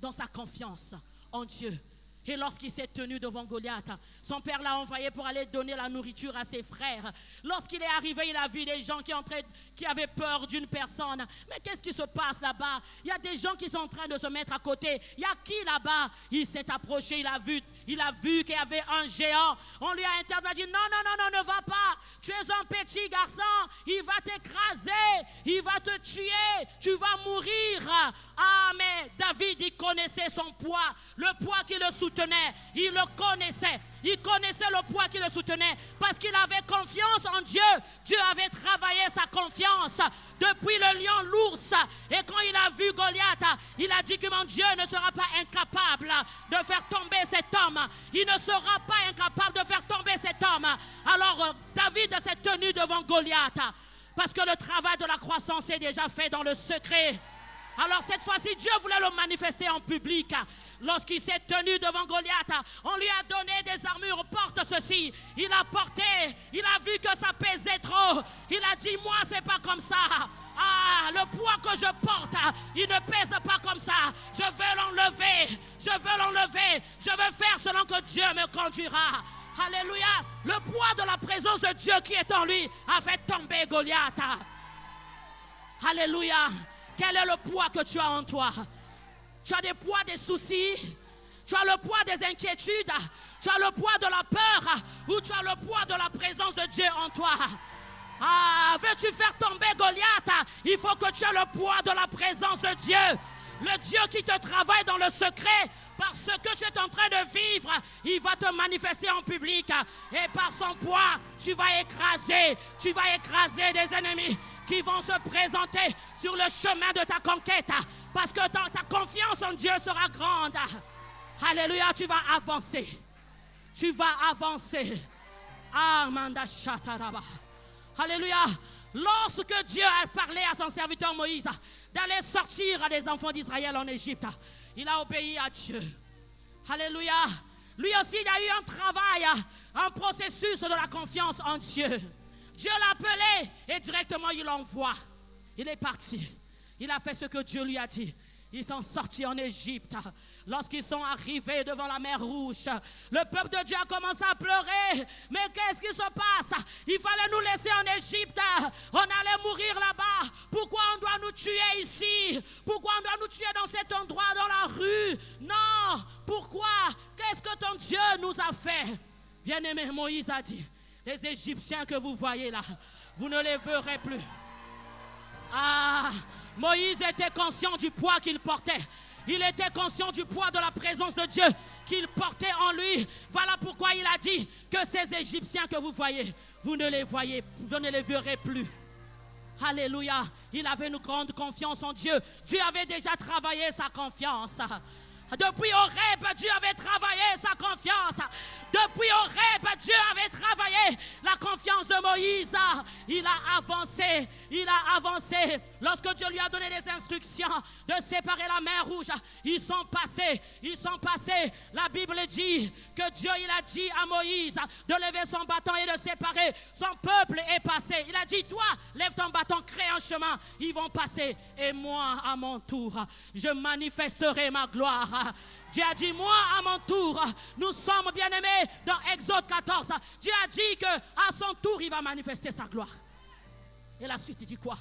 dans sa confiance en Dieu. Et lorsqu'il s'est tenu devant Goliath, son père l'a envoyé pour aller donner la nourriture à ses frères. Lorsqu'il est arrivé, il a vu des gens qui avaient peur d'une personne. Mais qu'est-ce qui se passe là-bas? Il y a des gens qui sont en train de se mettre à côté. Il y a qui là-bas? Il s'est approché, il a vu qu'il y avait un géant. On lui a interné, dit: non, ne va pas. Tu es un petit garçon, il va t'écraser, il va te tuer, tu vas mourir. Ah, mais David, il connaissait son poids, le poids qui le soutenait. Il le connaissait. Il connaissait le poids qui le soutenait parce qu'il avait confiance en Dieu. Dieu avait travaillé sa confiance depuis le lion, l'ours. Et quand il a vu Goliath, il a dit que mon Dieu ne sera pas incapable de faire tomber cet homme. Il ne sera pas incapable de faire tomber cet homme. Alors David s'est tenu devant Goliath parce que le travail de la croissance est déjà fait dans le secret. Alors cette fois-ci, Dieu voulait le manifester en public. Lorsqu'il s'est tenu devant Goliath, on lui a donné des armures. Porte ceci. Il a porté. Il a vu que ça pesait trop. Il a dit: moi, c'est pas comme ça. Ah, le poids que je porte, il ne pèse pas comme ça. Je vais l'enlever. Je veux l'enlever. Je veux faire selon que Dieu me conduira. Alléluia. Le poids de la présence de Dieu qui est en lui a fait tomber Goliath. Alléluia. Quel est le poids que tu as en toi? Tu as des poids des soucis, tu as le poids des inquiétudes, tu as le poids de la peur, ou tu as le poids de la présence de Dieu en toi. Ah, veux-tu faire tomber Goliath? Il faut que tu aies le poids de la présence de Dieu. Le Dieu qui te travaille dans le secret, parce que tu es en train de vivre, il va te manifester en public. Et par son poids, tu vas écraser des ennemis qui vont se présenter sur le chemin de ta conquête. Parce que ta confiance en Dieu sera grande. Alléluia, tu vas avancer. Tu vas avancer. Amanda Shataraba. Alléluia. Lorsque Dieu a parlé à son serviteur Moïse d'aller sortir des enfants d'Israël en Égypte, il a obéi à Dieu. Alléluia. Lui aussi, il y a eu un travail, un processus de la confiance en Dieu. Dieu l'a appelé et directement il l'envoie. Il est parti. Il a fait ce que Dieu lui a dit. Ils sont sortis en Égypte. Lorsqu'ils sont arrivés devant la mer Rouge, le peuple de Dieu a commencé à pleurer. Mais qu'est-ce qui se passe? Il fallait nous laisser en Égypte. On allait mourir là-bas. Pourquoi on doit nous tuer ici? Pourquoi on doit nous tuer dans cet endroit, dans la rue? Non. Pourquoi? Qu'est-ce que ton Dieu nous a fait? Bien-aimé, Moïse a dit, les Égyptiens que vous voyez là, vous ne les verrez plus. Ah, Moïse était conscient du poids qu'il portait. Il était conscient du poids de la présence de Dieu qu'il portait en lui. Voilà pourquoi il a dit que ces Égyptiens que vous voyez, vous ne les verrez plus. Alléluia. Il avait une grande confiance en Dieu. Dieu avait déjà travaillé sa confiance. Depuis Horeb, Dieu avait travaillé sa confiance. Depuis Horeb, Dieu avait travaillé la confiance de Moïse. Il a avancé. Lorsque Dieu lui a donné les instructions de séparer la mer Rouge, ils sont passés. La Bible dit que Dieu, il a dit à Moïse de lever son bâton et de séparer. Son peuple est passé. Il a dit, toi, lève ton bâton, crée un chemin. Ils vont passer. Et moi, à mon tour, je manifesterai ma gloire. Dieu a dit, moi à mon tour, nous sommes bien-aimés dans Exode 14. Dieu a dit qu'à son tour, il va manifester sa gloire. Et la suite, il dit quoi?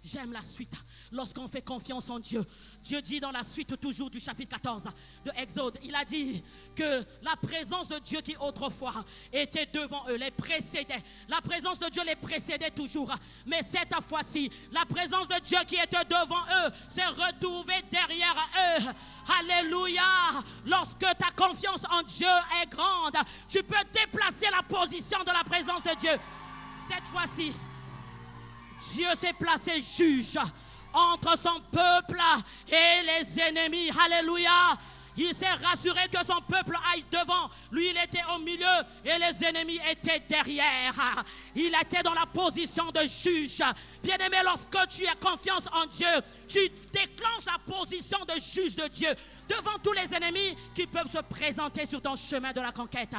J'aime la suite. Lorsqu'on fait confiance en Dieu, Dieu dit dans la suite toujours du chapitre 14 de Exode, il a dit que la présence de Dieu qui autrefois était devant eux, les précédait. La présence de Dieu les précédait toujours. Mais cette fois-ci, la présence de Dieu qui était devant eux s'est retrouvée derrière eux. Alléluia. Lorsque ta confiance en Dieu est grande, tu peux déplacer la position de la présence de Dieu. Cette fois-ci, Dieu s'est placé juge entre son peuple et les ennemis. Alléluia. Il s'est rassuré que son peuple aille devant. Lui, il était au milieu et les ennemis étaient derrière. Il était dans la position de juge. Bien-aimé, lorsque tu as confiance en Dieu, tu déclenches la position de juge de Dieu devant tous les ennemis qui peuvent se présenter sur ton chemin de la conquête.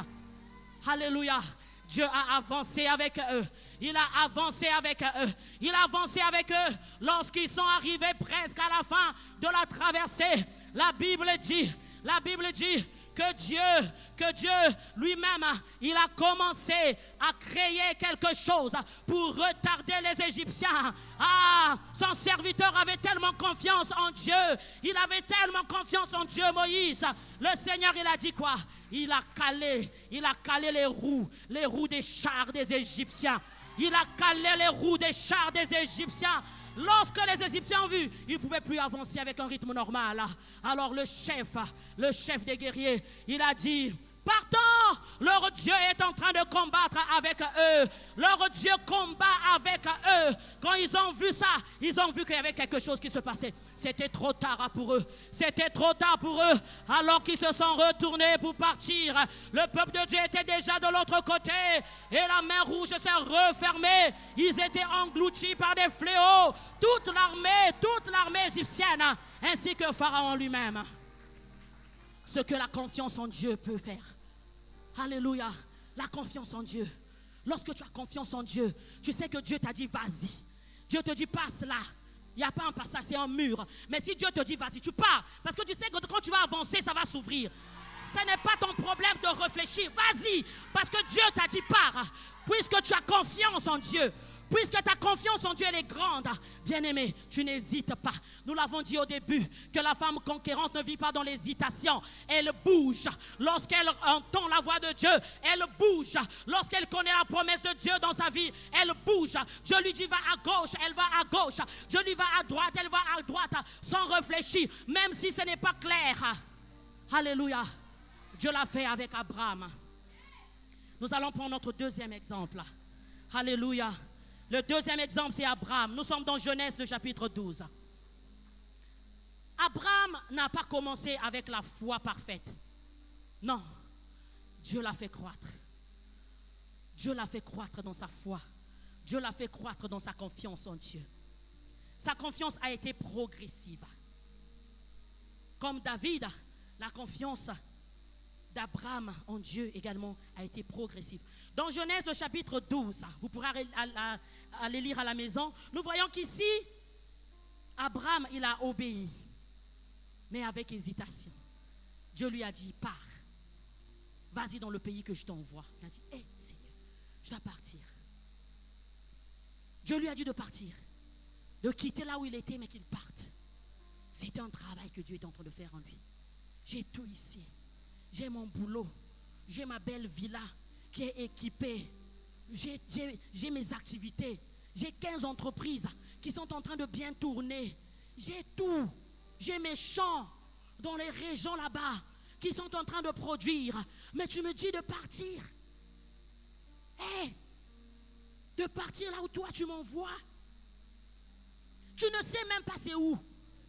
Alléluia. Dieu a avancé avec eux. Il a avancé avec eux. Lorsqu'ils sont arrivés presque à la fin de la traversée, la Bible dit que Dieu lui-même, il a commencé à créer quelque chose pour retarder les Égyptiens. Ah, son serviteur avait tellement confiance en Dieu. Il avait tellement confiance en Dieu, Moïse. Le Seigneur, il a dit quoi? Il a calé les roues des chars des Égyptiens. Il a calé les roues des chars des Égyptiens. Lorsque les Égyptiens ont vu, ils ne pouvaient plus avancer avec un rythme normal. Alors le chef des guerriers, il a dit, partons, leur Dieu est en train de combattre avec eux. Leur Dieu combat avec eux. Quand ils ont vu ça, ils ont vu qu'il y avait quelque chose qui se passait. C'était trop tard pour eux. Alors qu'ils se sont retournés pour partir, le peuple de Dieu était déjà de l'autre côté et la mer Rouge s'est refermée. Ils étaient engloutis par des fléaux. Toute l'armée égyptienne, ainsi que Pharaon lui-même. Ce que la confiance en Dieu peut faire. Alléluia. La confiance en Dieu. Lorsque tu as confiance en Dieu, tu sais que Dieu t'a dit vas-y. Dieu te dit passe là. Il n'y a pas un passage, c'est un mur. Mais si Dieu te dit vas-y, tu pars. Parce que tu sais que quand tu vas avancer, ça va s'ouvrir. Ce n'est pas ton problème de réfléchir. Vas-y. Parce que Dieu t'a dit pars. Puisque tu as confiance en Dieu. Puisque ta confiance en Dieu elle est grande, bien-aimé, tu n'hésites pas. Nous l'avons dit au début, que la femme conquérante ne vit pas dans l'hésitation. Elle bouge. Lorsqu'elle entend la voix de Dieu, elle bouge. Lorsqu'elle connaît la promesse de Dieu dans sa vie, elle bouge. Dieu lui dit va à gauche, elle va à gauche. Dieu lui va à droite, elle va à droite, sans réfléchir, même si ce n'est pas clair. Alléluia. Dieu l'a fait avec Abraham. Nous allons prendre notre deuxième exemple. Alléluia. Le deuxième exemple, c'est Abraham. Nous sommes dans Genèse, le chapitre 12. Abraham n'a pas commencé avec la foi parfaite. Non. Dieu l'a fait croître. Dieu l'a fait croître dans sa foi. Dieu l'a fait croître dans sa confiance en Dieu. Sa confiance a été progressive. Comme David, la confiance d'Abraham en Dieu également a été progressive. Dans Genèse, le chapitre 12, vous pourrez aller lire à la maison, nous voyons qu'ici, Abraham, il a obéi. mais avec hésitation. Dieu lui a dit, pars. Vas-y dans le pays que je t'envoie. Il a dit, hé, Seigneur, je dois partir. Dieu lui a dit de partir, de quitter là où il était, mais qu'il parte. C'était un travail que Dieu est en train de faire en lui. J'ai tout ici. J'ai mon boulot. J'ai ma belle villa qui est équipée. J'ai mes activités. J'ai 15 entreprises qui sont en train de bien tourner. J'ai tout. J'ai mes champs dans les régions là-bas qui sont en train de produire. Mais tu me dis de partir. Hé! De partir là où toi tu m'envoies. Tu ne sais même pas c'est où.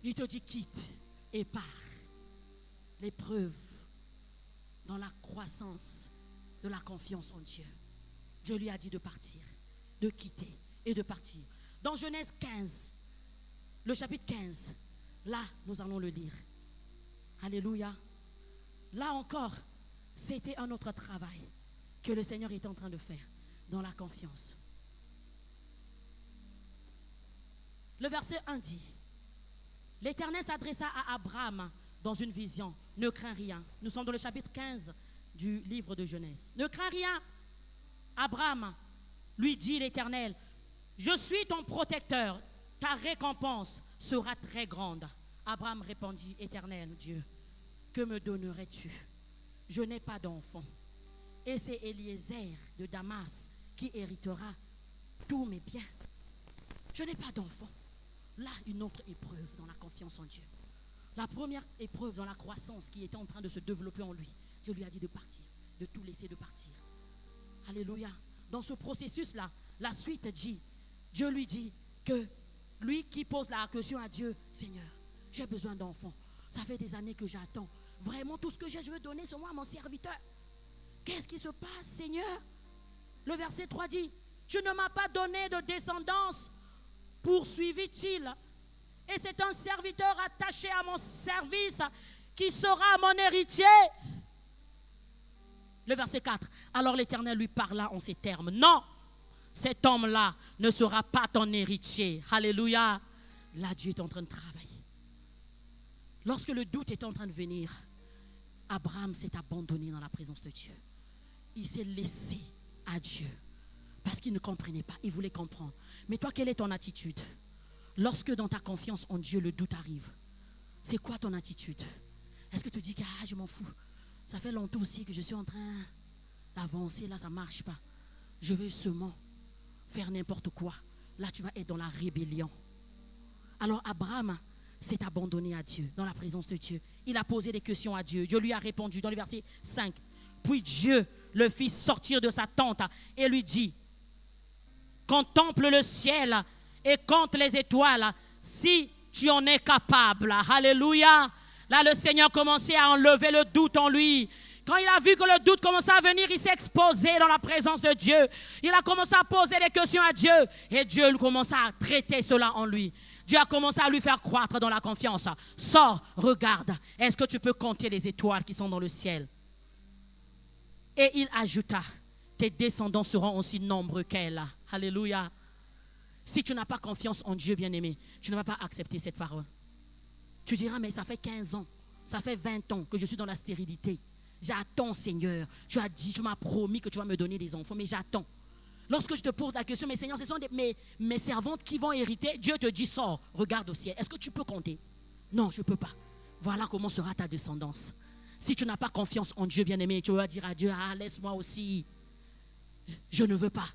Il te dit quitte et pars. L'épreuve dans la croissance de la confiance en Dieu. Dieu lui a dit de partir, de quitter et de partir. Dans Genèse 15, le chapitre 15, là nous allons le lire. Alléluia. Là encore, c'était un autre travail que le Seigneur est en train de faire dans la confiance. Le verset 1 dit, l'Éternel s'adressa à Abraham dans une vision. Ne crains rien. Nous sommes dans le chapitre 15 du livre de Genèse. Ne crains rien. Abraham lui dit l'Éternel, je suis ton protecteur, ta récompense sera très grande. Abraham répondit, Éternel Dieu, que me donnerais-tu? Je n'ai pas d'enfant. Et c'est Eliezer de Damas qui héritera tous mes biens. Je n'ai pas d'enfant. Là, une autre épreuve dans la confiance en Dieu. La première épreuve dans la croissance qui était en train de se développer en lui. Dieu lui a dit de partir, de tout laisser, de partir. Alléluia. Dans ce processus-là, la suite dit, Dieu lui dit que lui qui pose la question à Dieu, Seigneur, j'ai besoin d'enfants. Ça fait des années que j'attends. Vraiment, tout ce que j'ai, je veux donner seulement à mon serviteur. Qu'est-ce qui se passe, Seigneur? Le verset 3 dit, tu ne m'as pas donné de descendance, poursuivit-il. Et c'est un serviteur attaché à mon service qui sera mon héritier. Le verset 4. Alors l'Éternel lui parla en ces termes. Non, cet homme-là ne sera pas ton héritier. Alléluia. Là, Dieu est en train de travailler. Lorsque le doute est en train de venir, Abraham s'est abandonné dans la présence de Dieu. Il s'est laissé à Dieu. Parce qu'il ne comprenait pas, il voulait comprendre. Mais toi, quelle est ton attitude? Lorsque dans ta confiance en Dieu, le doute arrive, c'est quoi ton attitude? Est-ce que tu dis que je m'en fous? Ça fait longtemps aussi que je suis en train d'avancer, là ça ne marche pas. Je veux seulement faire n'importe quoi. Là tu vas être dans la rébellion. Alors Abraham s'est abandonné à Dieu, dans la présence de Dieu. Il a posé des questions à Dieu. Dieu lui a répondu dans le verset 5. Puis Dieu le fit sortir de sa tente et lui dit, contemple le ciel et compte les étoiles, si tu en es capable. Alléluia. Là, le Seigneur commençait à enlever le doute en lui. Quand il a vu que le doute commençait à venir, il s'est exposé dans la présence de Dieu. Il a commencé à poser des questions à Dieu. Et Dieu commença à traiter cela en lui. Dieu a commencé à lui faire croître dans la confiance. Sors, regarde. Est-ce que tu peux compter les étoiles qui sont dans le ciel? Et il ajouta, tes descendants seront aussi nombreux qu'elle. Alléluia. Si tu n'as pas confiance en Dieu, bien-aimé, tu ne vas pas accepter cette parole. Tu diras, mais ça fait 15 ans, ça fait 20 ans que je suis dans la stérilité. J'attends, Seigneur. Tu as dit, tu m'as promis que tu vas me donner des enfants, mais j'attends. Lorsque je te pose la question, mais Seigneur, ce sont mes servantes qui vont hériter. Dieu te dit, sors, regarde au ciel. Est-ce que tu peux compter? Non, je ne peux pas. Voilà comment sera ta descendance. Si tu n'as pas confiance en Dieu, bien-aimé, tu vas dire à Dieu, laisse-moi aussi. Je ne veux pas.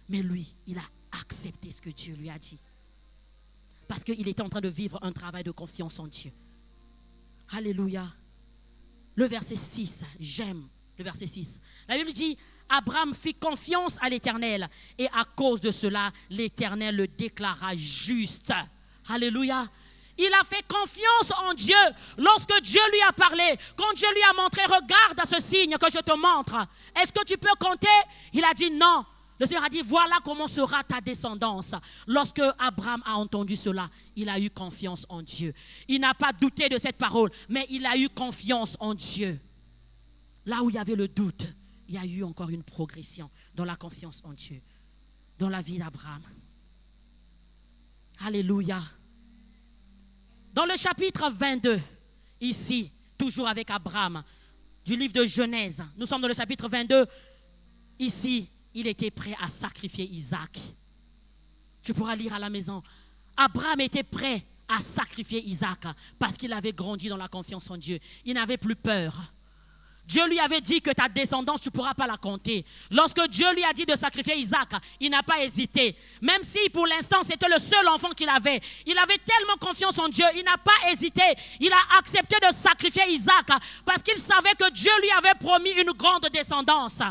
Mais lui, il a accepté ce que Dieu lui a dit. Parce qu'il était en train de vivre un travail de confiance en Dieu. Alléluia. Le verset 6, j'aime le verset 6. La Bible dit, Abraham fit confiance à l'Éternel et à cause de cela, l'Éternel le déclara juste. Alléluia. Il a fait confiance en Dieu lorsque Dieu lui a parlé. Quand Dieu lui a montré, regarde à ce signe que je te montre. Est-ce que tu peux compter? Il a dit non. Le Seigneur a dit, voilà comment sera ta descendance. Lorsque Abraham a entendu cela, il a eu confiance en Dieu. Il n'a pas douté de cette parole, mais il a eu confiance en Dieu. Là où il y avait le doute, il y a eu encore une progression dans la confiance en Dieu, dans la vie d'Abraham. Alléluia. Dans le chapitre 22, ici, toujours avec Abraham, du livre de Genèse. Nous sommes dans le chapitre 22. Ici, il était prêt à sacrifier Isaac. Tu pourras lire à la maison. Abraham était prêt à sacrifier Isaac parce qu'il avait grandi dans la confiance en Dieu. Il n'avait plus peur. Dieu lui avait dit que ta descendance, tu ne pourras pas la compter. Lorsque Dieu lui a dit de sacrifier Isaac, il n'a pas hésité. Même si pour l'instant c'était le seul enfant qu'il avait. Il avait tellement confiance en Dieu, il n'a pas hésité. Il a accepté de sacrifier Isaac parce qu'il savait que Dieu lui avait promis une grande descendance.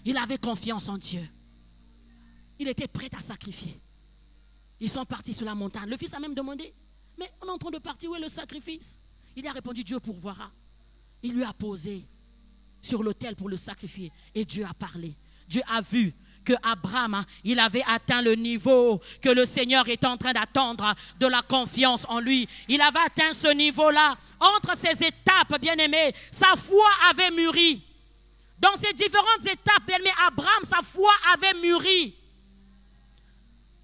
Il avait confiance en Dieu. Il était prêt à sacrifier. Ils sont partis sur la montagne. Le fils a même demandé, mais on est en train de partir, où est le sacrifice? Il a répondu, Dieu pourvoira. Il lui a posé sur l'autel pour le sacrifier. Et Dieu a parlé. Dieu a vu que Abraham, il avait atteint le niveau que le Seigneur était en train d'attendre de la confiance en lui. Il avait atteint ce niveau-là. Entre ces étapes, bien-aimés, sa foi avait mûri. Dans ces différentes étapes, bien-aimés, Abraham, sa foi avait mûri.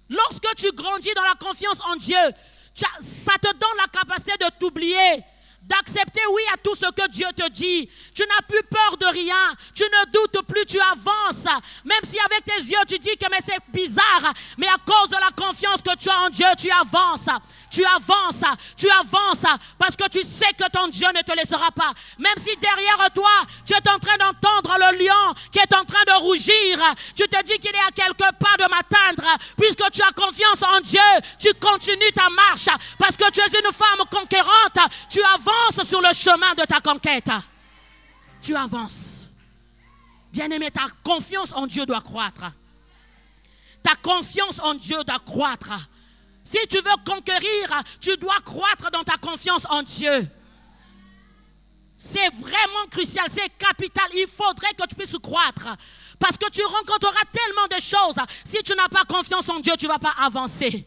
Lorsque tu grandis dans la confiance en Dieu, ça te donne la capacité de t'oublier, d'accepter oui à tout ce que Dieu te dit. Tu n'as plus peur de rien, tu ne doutes plus, tu avances. Même si avec tes yeux tu dis que mais c'est bizarre, mais à cause de la confiance que tu as en Dieu, tu avances. Tu avances, tu avances, parce que tu sais que ton Dieu ne te laissera pas. Même si derrière toi, tu es en train d'entendre le lion qui est en train de rougir, tu te dis qu'il est à quelques pas de m'atteindre. Puisque tu as confiance en Dieu, tu continues ta marche, parce que tu es une femme conquérante. Tu avances sur le chemin de ta conquête. Tu avances. Bien-aimé, ta confiance en Dieu doit croître. Ta confiance en Dieu doit croître. Si tu veux conquérir, tu dois croître dans ta confiance en Dieu. C'est vraiment crucial, c'est capital. Il faudrait que tu puisses croître. Parce que tu rencontreras tellement de choses. Si tu n'as pas confiance en Dieu, tu ne vas pas avancer.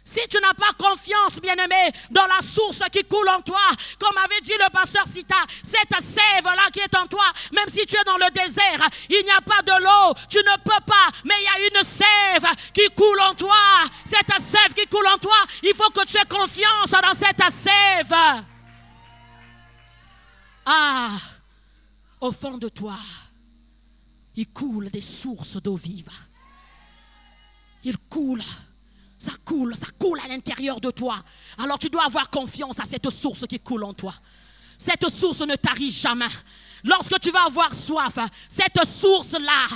Si tu n'as pas confiance, bien-aimé, dans la source qui coule en toi, comme avait dit le pasteur Sita, cette sève-là qui est en toi, même si tu es dans le désert, il n'y a pas de l'eau, tu ne peux pas, mais il y a une sève qui coule en toi. Cette sève qui coule en toi, il faut que tu aies confiance dans cette sève. Ah, au fond de toi, il coule des sources d'eau vive. Il coule. Ça coule à l'intérieur de toi. Alors tu dois avoir confiance à cette source qui coule en toi. Cette source ne tarit jamais. Lorsque tu vas avoir soif, cette source-là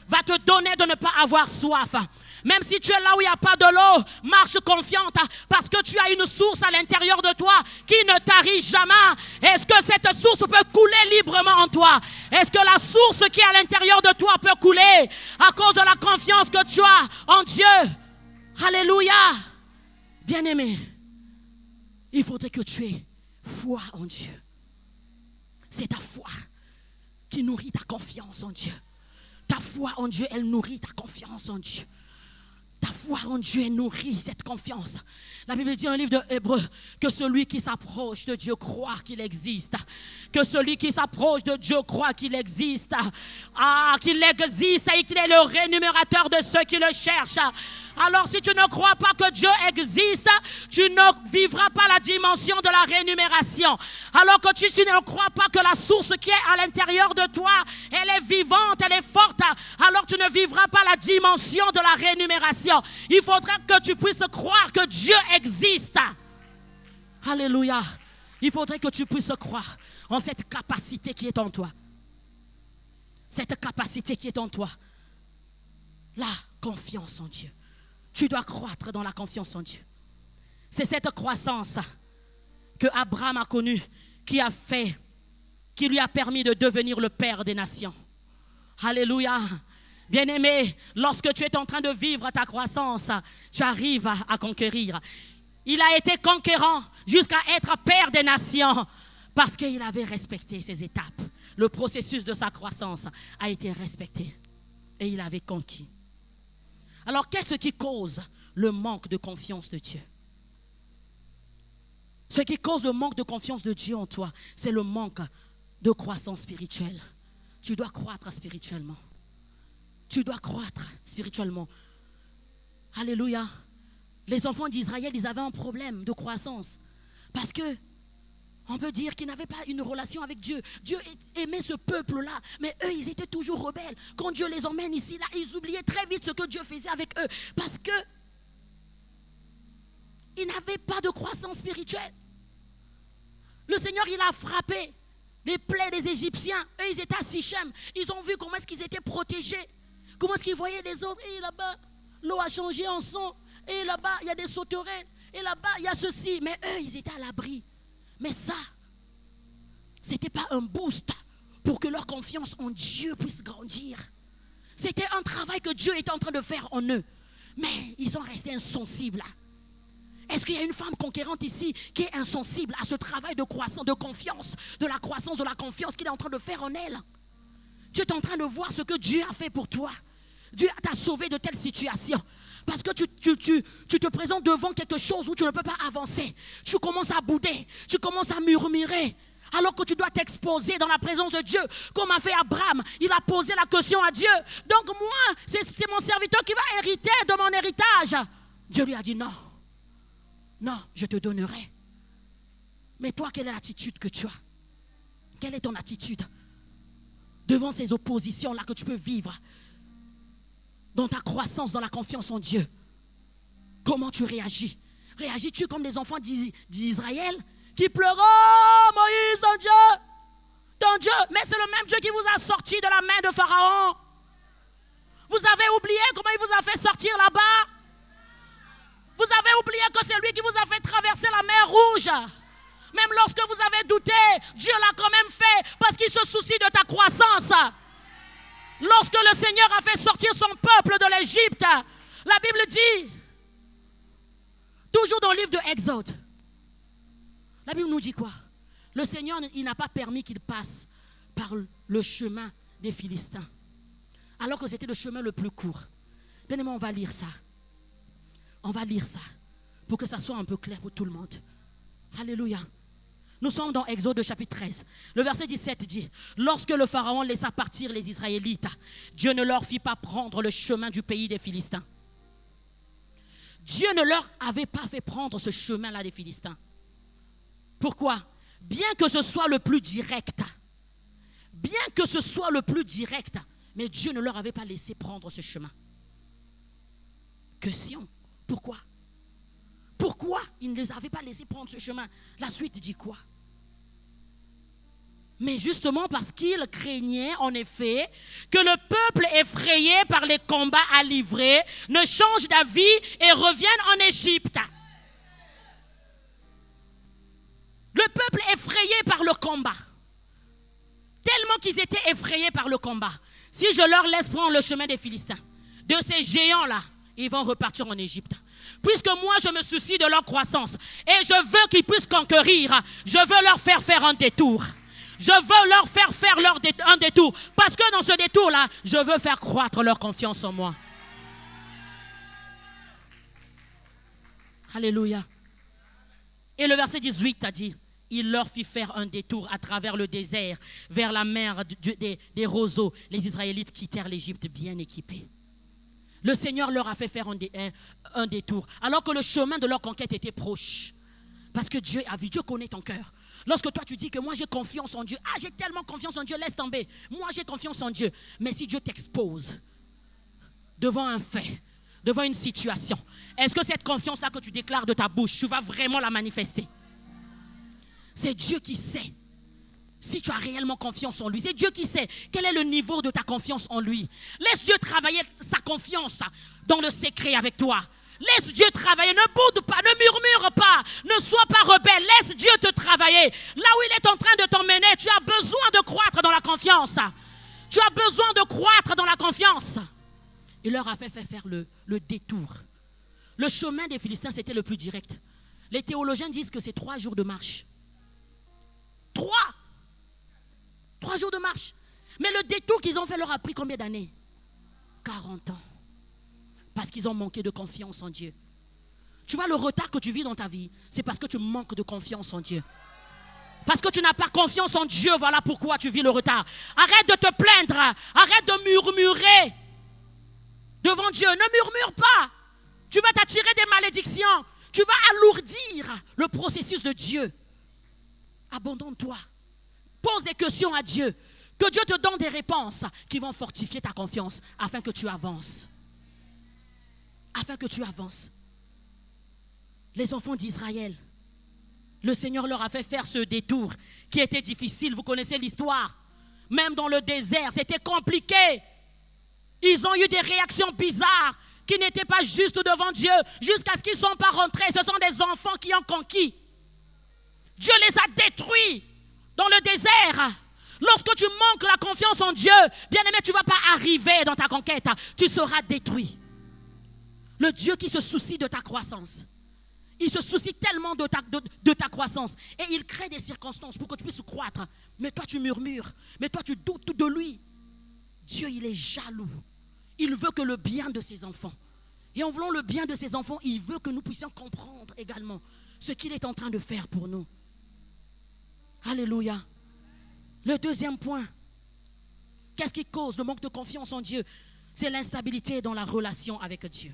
va te donner de ne pas avoir soif. Même si tu es là où il n'y a pas de l'eau, marche confiante parce que tu as une source à l'intérieur de toi qui ne tarit jamais. Est-ce que cette source peut couler librement en toi? Est-ce que la source qui est à l'intérieur de toi peut couler à cause de la confiance que tu as en Dieu? Alléluia. Bien-aimé, il faudrait que tu aies foi en Dieu. C'est ta foi qui nourrit ta confiance en Dieu. Ta foi en Dieu, elle nourrit ta confiance en Dieu. Ta foi en Dieu, elle nourrit cette confiance. La Bible dit dans le livre de Hébreux que celui qui s'approche de Dieu croit qu'il existe. Que celui qui s'approche de Dieu croit qu'il existe. Ah, qu'il existe et qu'il est le rémunérateur de ceux qui le cherchent. Alors si tu ne crois pas que Dieu existe, tu ne vivras pas la dimension de la rémunération. Alors que tu ne crois pas que la source qui est à l'intérieur de toi, elle est vivante, elle est forte, alors tu ne vivras pas la dimension de la rémunération. Il faudra que tu puisses croire que Dieu existe. Alléluia. Il faudrait que tu puisses croire en cette capacité qui est en toi. Cette capacité qui est en toi. La confiance en Dieu. Tu dois croître dans la confiance en Dieu. C'est cette croissance que Abraham a connue qui lui a permis de devenir le père des nations. Alléluia. Bien-aimé, lorsque tu es en train de vivre ta croissance, tu arrives à conquérir. Il a été conquérant jusqu'à être père des nations parce qu'il avait respecté ses étapes. Le processus de sa croissance a été respecté et il avait conquis. Alors, qu'est-ce qui cause le manque de confiance de Dieu? Ce qui cause le manque de confiance de Dieu en toi, c'est le manque de croissance spirituelle. Tu dois croître spirituellement. Tu dois croître spirituellement. Alléluia. Les enfants d'Israël, ils avaient un problème de croissance. Parce que On peut dire qu'ils n'avaient pas une relation avec Dieu. Dieu aimait ce peuple-là, mais eux, ils étaient toujours rebelles. Quand Dieu les emmène ici, là, ils oubliaient très vite ce que Dieu faisait avec eux. Parce que ils n'avaient pas de croissance spirituelle. Le Seigneur, il a frappé les plaies des Égyptiens. Eux, ils étaient à Sichem. Ils ont vu comment est-ce qu'ils étaient protégés. Comment est-ce qu'ils voyaient les autres. Et là-bas, l'eau a changé en sang. Et là-bas, il y a des sauterelles. Et là-bas, il y a ceci. Mais eux, ils étaient à l'abri. Mais ça, ce n'était pas un boost pour que leur confiance en Dieu puisse grandir. C'était un travail que Dieu était en train de faire en eux. Mais ils sont restés insensibles. Est-ce qu'il y a une femme conquérante ici qui est insensible à ce travail de croissance, de confiance, de la croissance, de la confiance qu'il est en train de faire en elle? Tu es en train de voir ce que Dieu a fait pour toi. Dieu t'a sauvé de telle situation. Parce que tu te présentes devant quelque chose où tu ne peux pas avancer. Tu commences à bouder, tu commences à murmurer. Alors que tu dois t'exposer dans la présence de Dieu. Comme a fait Abraham, il a posé la question à Dieu. Donc moi, c'est mon serviteur qui va hériter de mon héritage. Dieu lui a dit non. Non, je te donnerai. Mais toi, quelle est l'attitude que tu as? Quelle est ton attitude devant ces oppositions-là que tu peux vivre? Dans ta croissance, dans la confiance en Dieu. Comment tu réagis? Réagis-tu comme les enfants d'Israël qui pleurent? Oh Moïse, ton Dieu. Mais c'est le même Dieu qui vous a sorti de la main de Pharaon. Vous avez oublié comment il vous a fait sortir là-bas? Vous avez oublié que c'est lui qui vous a fait traverser la mer Rouge. Même lorsque vous avez douté, Dieu l'a quand même fait parce qu'il se soucie de ta croissance. Lorsque le Seigneur a fait sortir son peuple de l'Égypte, la Bible dit, toujours dans le livre de Exode, la Bible nous dit quoi? Le Seigneur, il n'a pas permis qu'il passe par le chemin des Philistins, alors que c'était le chemin le plus court. Bien aimé, on va lire ça. On va lire ça pour que ça soit un peu clair pour tout le monde. Alléluia. Nous sommes dans Exode chapitre 13. Le verset 17 dit, lorsque le Pharaon laissa partir les Israélites, Dieu ne leur fit pas prendre le chemin du pays des Philistins. Dieu ne leur avait pas fait prendre ce chemin-là des Philistins. Pourquoi? Bien que ce soit le plus direct, mais Dieu ne leur avait pas laissé prendre ce chemin. Question. Pourquoi? Pourquoi il ne les avait pas laissés prendre ce chemin? La suite dit quoi? Mais justement parce qu'il craignait en effet que le peuple effrayé par les combats à livrer ne change d'avis et revienne en Égypte. Le peuple effrayé par le combat, tellement qu'ils étaient effrayés par le combat, si je leur laisse prendre le chemin des Philistins, de ces géants-là, ils vont repartir en Égypte. Puisque moi, je me soucie de leur croissance et je veux qu'ils puissent conquérir, je veux leur faire un détour. Je veux leur faire un détour. Parce que dans ce détour-là, je veux faire croître leur confiance en moi. Alléluia. Et le verset 18 a dit, il leur fit faire un détour à travers le désert, vers la mer des roseaux. Les Israélites quittèrent l'Égypte bien équipés. Le Seigneur leur a fait faire un détour, alors que le chemin de leur conquête était proche. Parce que Dieu a vu, Dieu connaît ton cœur. Lorsque toi tu dis que moi j'ai confiance en Dieu, j'ai tellement confiance en Dieu, laisse tomber. Moi j'ai confiance en Dieu. Mais si Dieu t'expose devant un fait, devant une situation, est-ce que cette confiance-là que tu déclares de ta bouche, tu vas vraiment la manifester? C'est Dieu qui sait si tu as réellement confiance en lui. C'est Dieu qui sait quel est le niveau de ta confiance en lui. Laisse Dieu travailler sa confiance dans le secret avec toi. Laisse Dieu travailler, ne boude pas, ne murmure pas, ne sois pas rebelle. Laisse Dieu te travailler. Là où il est en train de t'emmener, tu as besoin de croître dans la confiance. Tu as besoin de croître dans la confiance. Il leur a fait faire le détour. Le chemin des Philistins, c'était le plus direct. Les théologiens disent que c'est 3 jours de marche. 3 jours de marche. Mais le détour qu'ils ont fait leur a pris combien d'années? 40 ans. Parce qu'ils ont manqué de confiance en Dieu. Tu vois, le retard que tu vis dans ta vie, c'est parce que tu manques de confiance en Dieu. Parce que tu n'as pas confiance en Dieu, voilà pourquoi tu vis le retard. Arrête de te plaindre, arrête de murmurer devant Dieu. Ne murmure pas. Tu vas t'attirer des malédictions. Tu vas alourdir le processus de Dieu. Abandonne-toi. Pose des questions à Dieu. Que Dieu te donne des réponses qui vont fortifier ta confiance afin que tu avances. Afin que tu avances. Les enfants d'Israël, le Seigneur leur a fait faire ce détour qui était difficile. Vous connaissez l'histoire. Même dans le désert, c'était compliqué. Ils ont eu des réactions bizarres qui n'étaient pas justes devant Dieu jusqu'à ce qu'ils ne sont pas rentrés. Ce sont des enfants qui ont conquis. Dieu les a détruits dans le désert. Lorsque tu manques la confiance en Dieu, bien-aimé, tu ne vas pas arriver dans ta conquête. Tu seras détruit. Le Dieu qui se soucie de ta croissance. Il se soucie tellement de ta croissance. Et il crée des circonstances pour que tu puisses croître. Mais toi, tu murmures. Mais toi, tu doutes de lui. Dieu, il est jaloux. Il veut que le bien de ses enfants. Et en voulant le bien de ses enfants, il veut que nous puissions comprendre également ce qu'il est en train de faire pour nous. Alléluia. Le deuxième point, qu'est-ce qui cause le manque de confiance en Dieu? C'est l'instabilité dans la relation avec Dieu.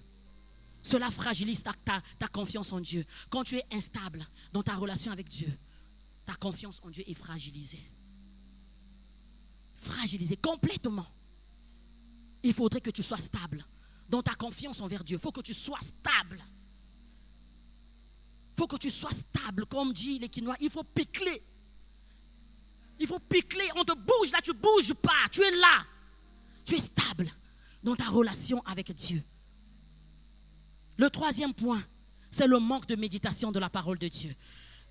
Cela fragilise ta confiance en Dieu. Quand tu es instable dans ta relation avec Dieu, ta confiance en Dieu est fragilisée. Fragilisée complètement. Il faudrait que tu sois stable dans ta confiance envers Dieu. Il faut que tu sois stable. Il faut que tu sois stable, comme dit les Quinois. Il faut piquer. Il faut piquer. On te bouge là, tu ne bouges pas. Tu es là. Tu es stable dans ta relation avec Dieu. Le troisième point, c'est le manque de méditation de la parole de Dieu.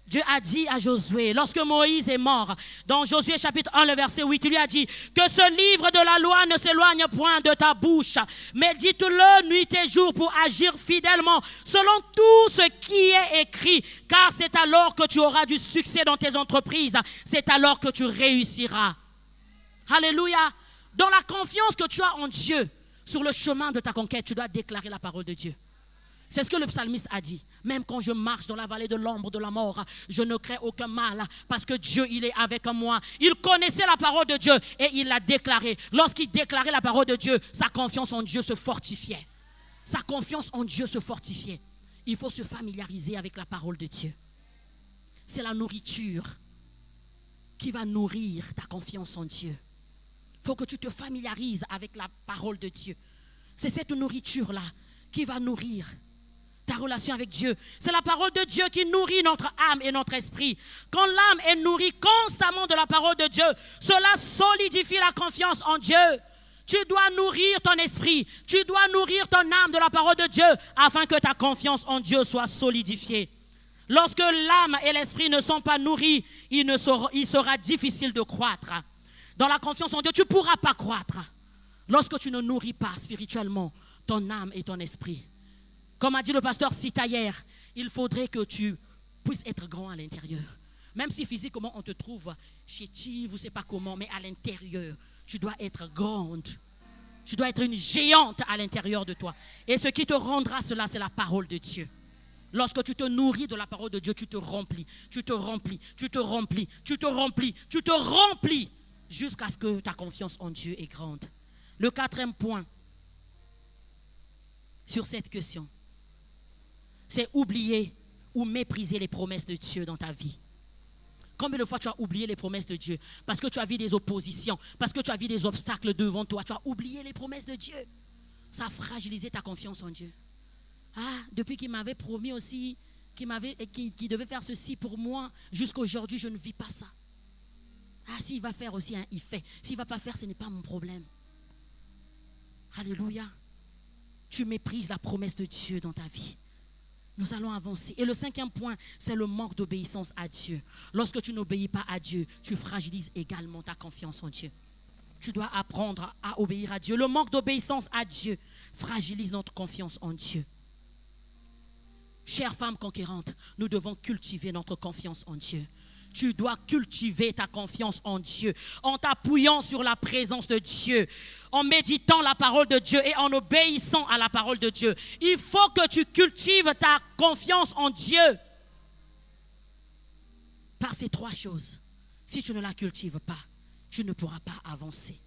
Dieu a dit à Josué, lorsque Moïse est mort, dans Josué chapitre 1, le verset 8, il lui a dit que ce livre de la loi ne s'éloigne point de ta bouche, mais dites-le nuit et jour pour agir fidèlement selon tout ce qui est écrit, car c'est alors que tu auras du succès dans tes entreprises, c'est alors que tu réussiras. Alléluia. Dans la confiance que tu as en Dieu, sur le chemin de ta conquête, tu dois déclarer la parole de Dieu. C'est ce que le psalmiste a dit. Même quand je marche dans la vallée de l'ombre de la mort, je ne crains aucun mal parce que Dieu, il est avec moi. Il connaissait la parole de Dieu et il l'a déclarée. Lorsqu'il déclarait la parole de Dieu, sa confiance en Dieu se fortifiait. Sa confiance en Dieu se fortifiait. Il faut se familiariser avec la parole de Dieu. C'est la nourriture qui va nourrir ta confiance en Dieu. Il faut que tu te familiarises avec la parole de Dieu. C'est cette nourriture-là qui va nourrir ta relation avec Dieu. C'est la parole de Dieu qui nourrit notre âme et notre esprit. Quand l'âme est nourrie constamment de la parole de Dieu, cela solidifie la confiance en Dieu. Tu dois nourrir ton esprit, tu dois nourrir ton âme de la parole de Dieu afin que ta confiance en Dieu soit solidifiée. Lorsque l'âme et l'esprit ne sont pas nourris, il sera difficile de croître. Dans la confiance en Dieu, tu ne pourras pas croître. Lorsque tu ne nourris pas spirituellement ton âme et ton esprit. Comme a dit le pasteur Sita hier, il faudrait que tu puisses être grand à l'intérieur. Même si physiquement on te trouve chétive ou je ne sais pas comment, mais à l'intérieur, tu dois être grande. Tu dois être une géante à l'intérieur de toi. Et ce qui te rendra cela, c'est la parole de Dieu. Lorsque tu te nourris de la parole de Dieu, tu te remplis, tu te remplis, tu te remplis, tu te remplis, tu te remplis, jusqu'à ce que ta confiance en Dieu est grande. Le quatrième point sur cette question, c'est oublier ou mépriser les promesses de Dieu dans ta vie. Combien de fois tu as oublié les promesses de Dieu parce que tu as vu des oppositions, parce que tu as vu des obstacles devant toi, tu as oublié les promesses de Dieu. Ça a fragilisé ta confiance en Dieu. Ah, depuis qu'il m'avait promis aussi, qu'il devait faire ceci pour moi, jusqu'à aujourd'hui, je ne vis pas ça. Ah, s'il va faire aussi, il fait. S'il ne va pas faire, ce n'est pas mon problème. Alléluia. Tu méprises la promesse de Dieu dans ta vie. Nous allons avancer. Et le cinquième point, c'est le manque d'obéissance à Dieu. Lorsque tu n'obéis pas à Dieu, tu fragilises également ta confiance en Dieu. Tu dois apprendre à obéir à Dieu. Le manque d'obéissance à Dieu fragilise notre confiance en Dieu. Chères femmes conquérantes, nous devons cultiver notre confiance en Dieu. Tu dois cultiver ta confiance en Dieu en t'appuyant sur la présence de Dieu, en méditant la parole de Dieu et en obéissant à la parole de Dieu. Il faut que tu cultives ta confiance en Dieu par ces trois choses. Si tu ne la cultives pas, tu ne pourras pas avancer.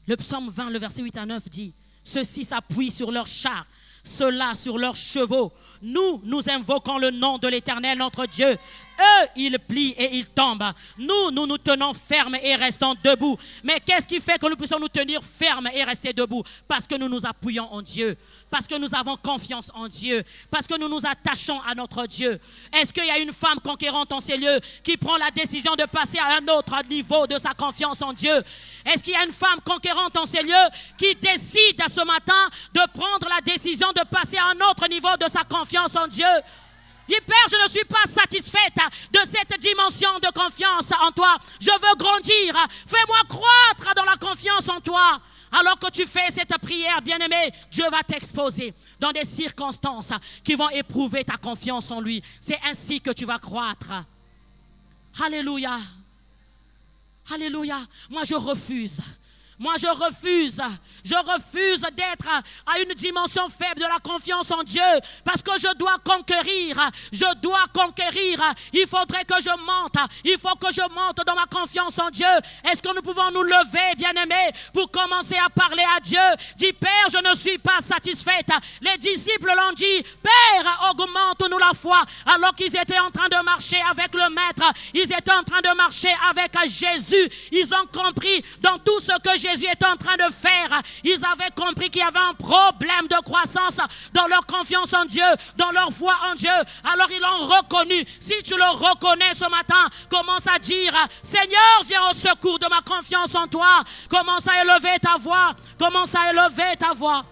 Le psaume 20, le verset 8 à 9 dit: ceux-ci s'appuient sur leurs chars, ceux-là sur leurs chevaux. Nous invoquons le nom de l'Éternel, notre Dieu. Eux, ils plient et ils tombent. Nous tenons fermes et restons debout. Mais qu'est-ce qui fait que nous puissions nous tenir fermes et rester debout? Parce que nous nous appuyons en Dieu. Parce que nous avons confiance en Dieu. Parce que nous nous attachons à notre Dieu. Est-ce qu'il y a une femme conquérante en ces lieux qui prend la décision de passer à un autre niveau de sa confiance en Dieu? Est-ce qu'il y a une femme conquérante en ces lieux qui décide ce matin de prendre la décision de passer à un autre niveau de sa confiance en Dieu? Dis, Père, je ne suis pas satisfaite de cette dimension de confiance en toi. Je veux grandir. Fais-moi croître dans la confiance en toi. Alors que tu fais cette prière, bien-aimé, Dieu va t'exposer dans des circonstances qui vont éprouver ta confiance en lui. C'est ainsi que tu vas croître. Alléluia. Alléluia. Moi, je refuse. Moi, je refuse d'être à une dimension faible de la confiance en Dieu parce que je dois conquérir. Il faudrait que je monte. Il faut que je monte dans ma confiance en Dieu. Est-ce que nous pouvons nous lever, bien-aimés, pour commencer à parler à Dieu? Dis, Père, je ne suis pas satisfaite. Les disciples l'ont dit, Père, augmente-nous la foi. Alors qu'ils étaient en train de marcher avec le Maître, ils étaient en train de marcher avec Jésus. Ils ont compris dans tout ce que Jésus est en train de faire. Ils avaient compris qu'il y avait un problème de croissance dans leur confiance en Dieu, dans leur foi en Dieu. Alors ils l'ont reconnu. Si tu le reconnais ce matin, commence à dire, Seigneur, viens au secours de ma confiance en toi. Commence à élever ta voix. Commence à élever ta voix.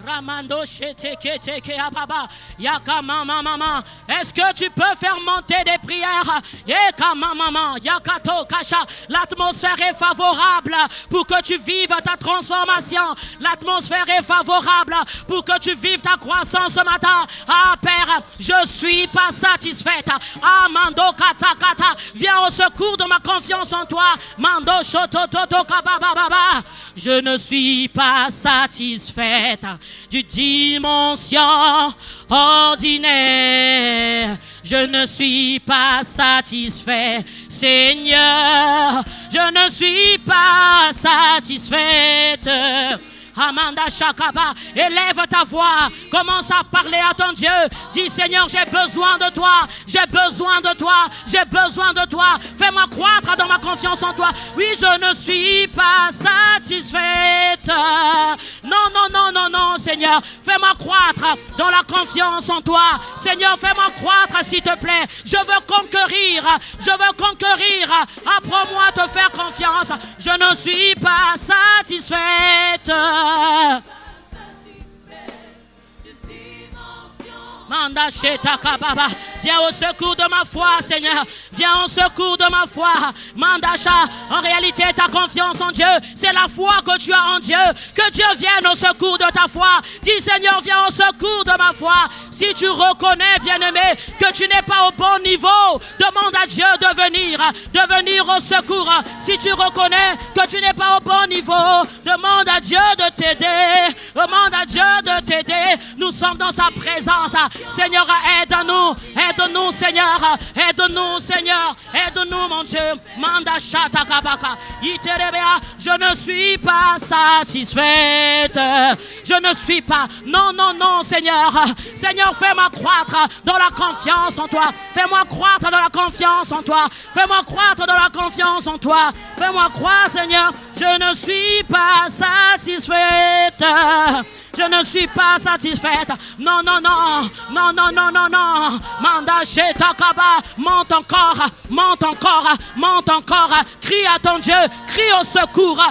Ramando shete ababa yaka mama. Est-ce que tu peux faire monter des prières? Yaka mama yakato kasha. L'atmosphère est favorable pour que tu vives ta transformation. L'atmosphère est favorable pour que tu vives ta croissance ce matin. Ah Père, je suis pas satisfaite. Ah mando kata kata, viens au secours de ma confiance en toi. Mando shototo kababa. Je ne suis pas satisfaite du dimension ordinaire. Je ne suis pas satisfait, Seigneur. Je ne suis pas satisfaite. Amanda Shakaba, élève ta voix, commence à parler à ton Dieu. Dis, Seigneur, j'ai besoin de toi, j'ai besoin de toi, j'ai besoin de toi. Fais-moi croître dans ma confiance en toi. Oui, je ne suis pas satisfaite. Non, Seigneur, fais-moi croître dans la confiance en toi. Seigneur, fais-moi croître, s'il te plaît. Je veux conquérir. Apprends-moi à te faire confiance. Je ne suis pas satisfaite. Manda sheta kababa. Viens au secours de ma foi, Seigneur. Viens au secours de ma foi. Mandacha, en réalité, ta confiance en Dieu, c'est la foi que tu as en Dieu. Que Dieu vienne au secours de ta foi. Dis, Seigneur, viens au secours de ma foi. Si tu reconnais, bien-aimé, que tu n'es pas au bon niveau, demande à Dieu de venir au secours. Si tu reconnais que tu n'es pas au bon niveau, demande à Dieu de t'aider. Demande à Dieu de t'aider. Nous sommes dans sa présence. Seigneur, aide-nous, Seigneur. Aide-nous, Seigneur. Aide-nous, mon Dieu. Manda shata kabaka. Iterebea. Je ne suis pas satisfaite. Je ne suis pas. Non, Seigneur. Seigneur, fais-moi croître dans la confiance en toi. Fais-moi croître dans la confiance en toi. Fais-moi croître dans la confiance en toi. Fais-moi croire, Seigneur. Je ne suis pas satisfaite. Je ne suis pas satisfaite. Non. Manda sheta kaba. Monte encore. Crie à ton Dieu. Crie au secours.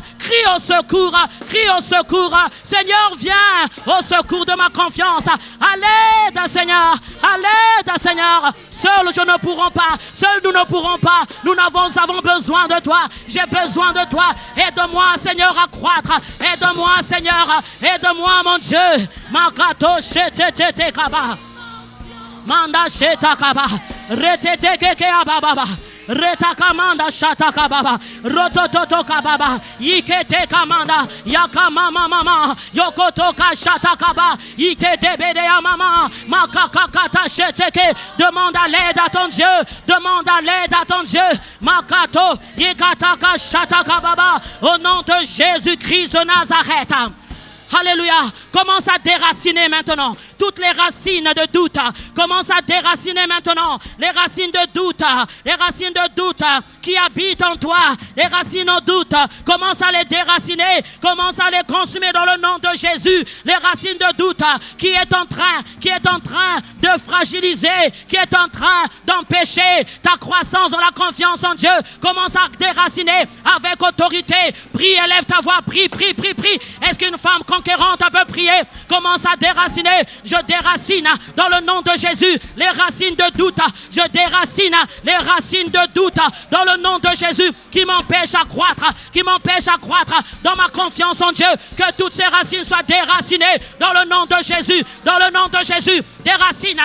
Seigneur, viens au secours de ma confiance. À l'aide, Seigneur. Seuls nous ne pourrons pas. Nous avons besoin de toi. J'ai besoin de toi. Aide-moi, Seigneur, à croître. Aide-moi, Seigneur. Aide-moi, mon Dieu. Makato shete kaba. Manda sheta kaba. Retete keke ababa. Retakamanda shatakababa. Rototokababa. Yikete kamanda. Yakamama mama. Yokotoka shatakaba. Ite debede ya mama. Makakakata sheteke. Demande à l'aide à ton Dieu. Demande à l'aide à ton Dieu. Makato. Yikataka shatakababa. Au nom de Jésus-Christ de Nazareth. Alléluia. Commence à déraciner maintenant toutes les racines de doute. Commence à déraciner maintenant les racines de doute. Les racines de doute qui habitent en toi. Les racines de doute. Commence à les déraciner. Commence à les consumer dans le nom de Jésus. Les racines de doute qui est en train de fragiliser, qui est en train d'empêcher ta croissance dans la confiance en Dieu. Commence à déraciner avec autorité. Prie, élève ta voix. Prie, prie, prie, prie. Est-ce qu'une femme conquérante peut prier? Commence à déraciner. Je déracine dans le nom de Jésus les racines de doute. Je déracine les racines de doute dans le nom de Jésus qui m'empêchent à croître, dans ma confiance en Dieu. Que toutes ces racines soient déracinées dans le nom de Jésus. Dans le nom de Jésus. Des racines,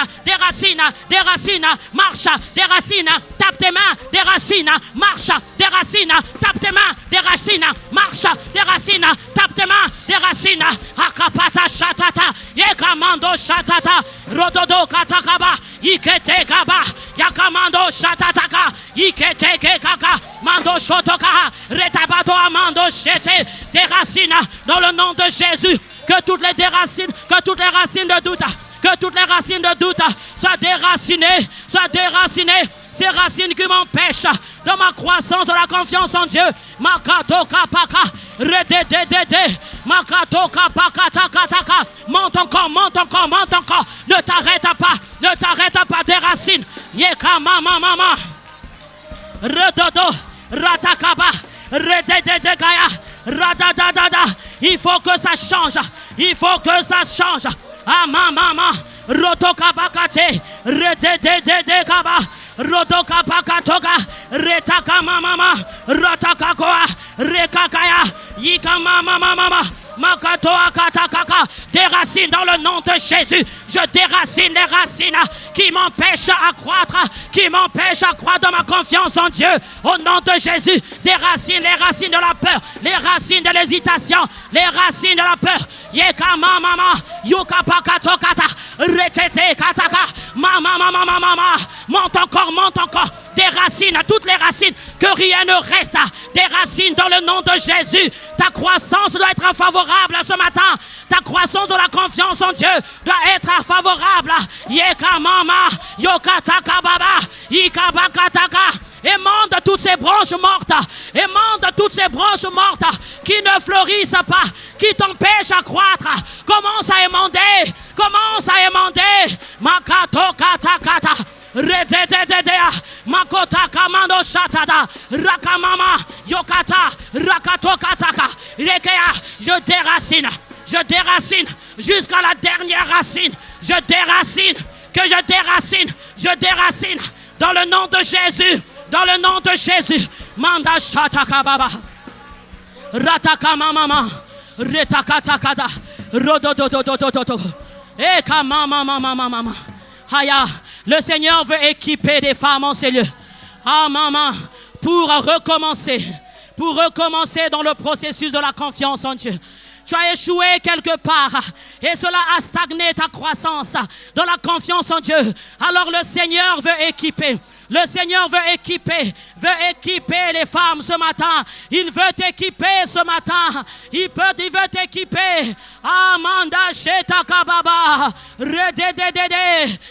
marche, des racines, tape tes mains, des racines, marche, des racines, tape tes mains, des racines, marche, des racines, tape tes mains, des racines, akapata shatata, yekamando shatata, rododo katakaba, ikete kaba, yakamando shatataka, ikete kekaka, mando shotoka, retabato amando shete, des racines dans le nom de Jésus, que toutes les racines de doute, que toutes les racines de doute soient déracinées, ces racines qui m'empêchent dans ma croissance, de la confiance en Dieu. Makatoka paka, redededede, makatoka paka taka, monte encore, ne t'arrête pas, des racines. Yeka mama, redodo, ratakaba, rededede gaya, radadadada. Il faut que ça change. Ah mama, rotoka bakate, rededede kaba. Rodoka pakatoka, retaka mama, rataka koa, rekakaya, yika mama, makatoa katakaka, des racines dans le nom de Jésus. Je déracine les racines qui m'empêchent à croître, dans ma confiance en Dieu. Au nom de Jésus, des racines, les racines de la peur, les racines de l'hésitation, les racines de la peur. Yeka mama, yuka pakatokata, retete kataka, mama, monte encore, des racines, toutes les racines, que rien ne reste, des racines dans le nom de Jésus. Ta croissance doit être favorable ce matin. Ta croissance de la confiance en Dieu doit être favorable. Yeka mama, yokataka baba, ikabakataka. Émande toutes ces branches mortes, qui ne fleurissent pas, qui t'empêchent à croître. Commence à émander. Makato kata. Rededededea, makota kamando shatada, rakamama, yokata, rakato kataka, rekea, je déracine, jusqu'à la dernière racine, je déracine, dans le nom de Jésus, manda shataka baba, rataka mama, retakatakada, rodododododododo, eka mama. Aya, le Seigneur veut équiper des femmes en ces lieux. Ah maman, pour recommencer dans le processus de la confiance en Dieu. Tu as échoué quelque part et cela a stagné ta croissance dans la confiance en Dieu. Alors le Seigneur veut équiper. Les femmes ce matin. Il veut t'équiper ce matin. Il veut t'équiper. Amanda Shetaka Baba.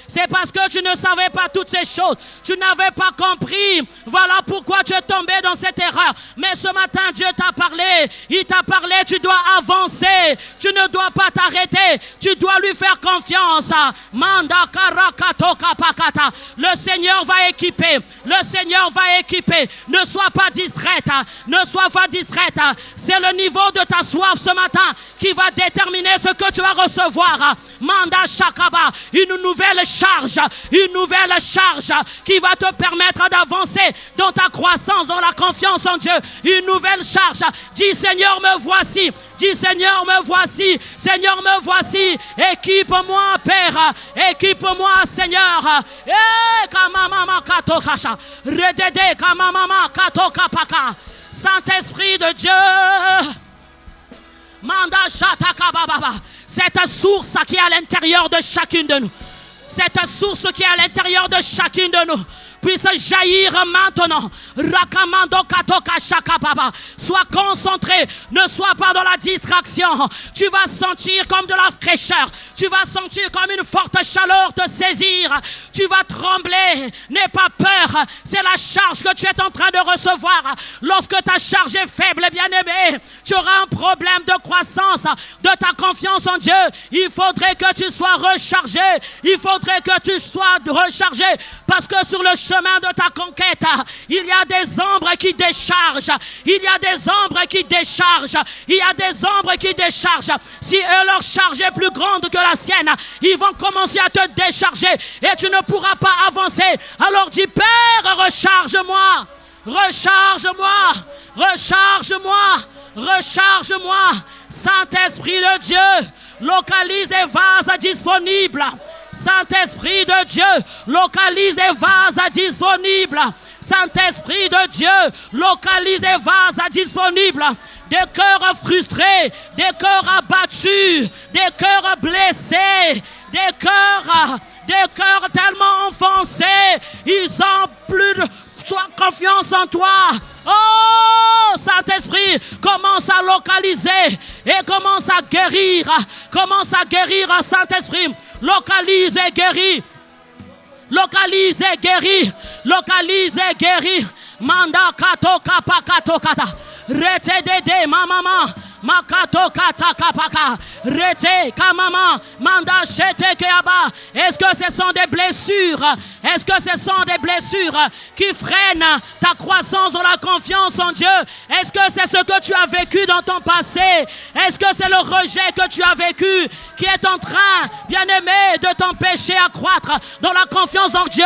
C'est parce que tu ne savais pas toutes ces choses. Tu n'avais pas compris. Voilà pourquoi tu es tombé dans cette erreur. Mais ce matin, Dieu t'a parlé. Il t'a parlé. Tu dois avancer. Tu ne dois pas t'arrêter. Tu dois lui faire confiance. Manda Karakatoka Pakata. Le Seigneur va équiper. Ne sois pas distraite. C'est le niveau de ta soif ce matin qui va déterminer ce que tu vas recevoir. Manda Shakaba, une nouvelle charge qui va te permettre d'avancer dans ta croissance, dans la confiance en Dieu. Une nouvelle charge. Dis Seigneur, me voici. Seigneur, me voici. Équipe-moi, Père. Équipe-moi, Seigneur. katokasha. Redede kamamama katokapaka. Saint-Esprit de Dieu. Manda shataka bababa. Cette source qui est à l'intérieur de chacune de nous. Cette source qui est à l'intérieur de chacune de nous puisse jaillir maintenant. Sois concentré, ne sois pas dans la distraction. Tu vas sentir comme de la fraîcheur. Tu vas sentir comme une forte chaleur te saisir. Tu vas trembler. N'aie pas peur. C'est la charge que tu es en train de recevoir. Lorsque ta charge est faible, bien-aimé, tu auras un problème de croissance de ta confiance en Dieu. Il faudrait que tu sois rechargé. Il faudrait que tu sois rechargé parce que sur le chemin de ta conquête, il y a des ombres qui déchargent. Il y a des ombres qui déchargent. Il y a des ombres qui déchargent. Si eux, leur charge est plus grande que la sienne, ils vont commencer à te décharger et tu ne pourras pas avancer. Alors dis, Père, recharge-moi. Recharge-moi. Recharge-moi. Recharge-moi. Saint-Esprit de Dieu, localise des vases disponibles. Saint-Esprit de Dieu, localise des vases disponibles. Saint-Esprit de Dieu, localise des vases disponibles. Des cœurs frustrés, des cœurs abattus, des cœurs blessés, des cœurs tellement enfoncés. Ils ont plus de confiance en toi. Oh, Saint-Esprit, commence à localiser et commence à guérir. Commence à guérir, Saint-Esprit. Localise et guéris. Localise et guéris. Localise et guéris. Manda kato kapa kato kata. Rete dede mamama. Makato kata kapaka. Rete kamama. Manda chete keaba. Est-ce que ce sont des blessures? Est-ce que ce sont des blessures qui freinent ta croissance dans la confiance en Dieu? Est-ce que c'est ce que tu as vécu dans ton passé? Est-ce que c'est le rejet que tu as vécu qui est en train, bien-aimé, de t'empêcher à croître dans la confiance en Dieu?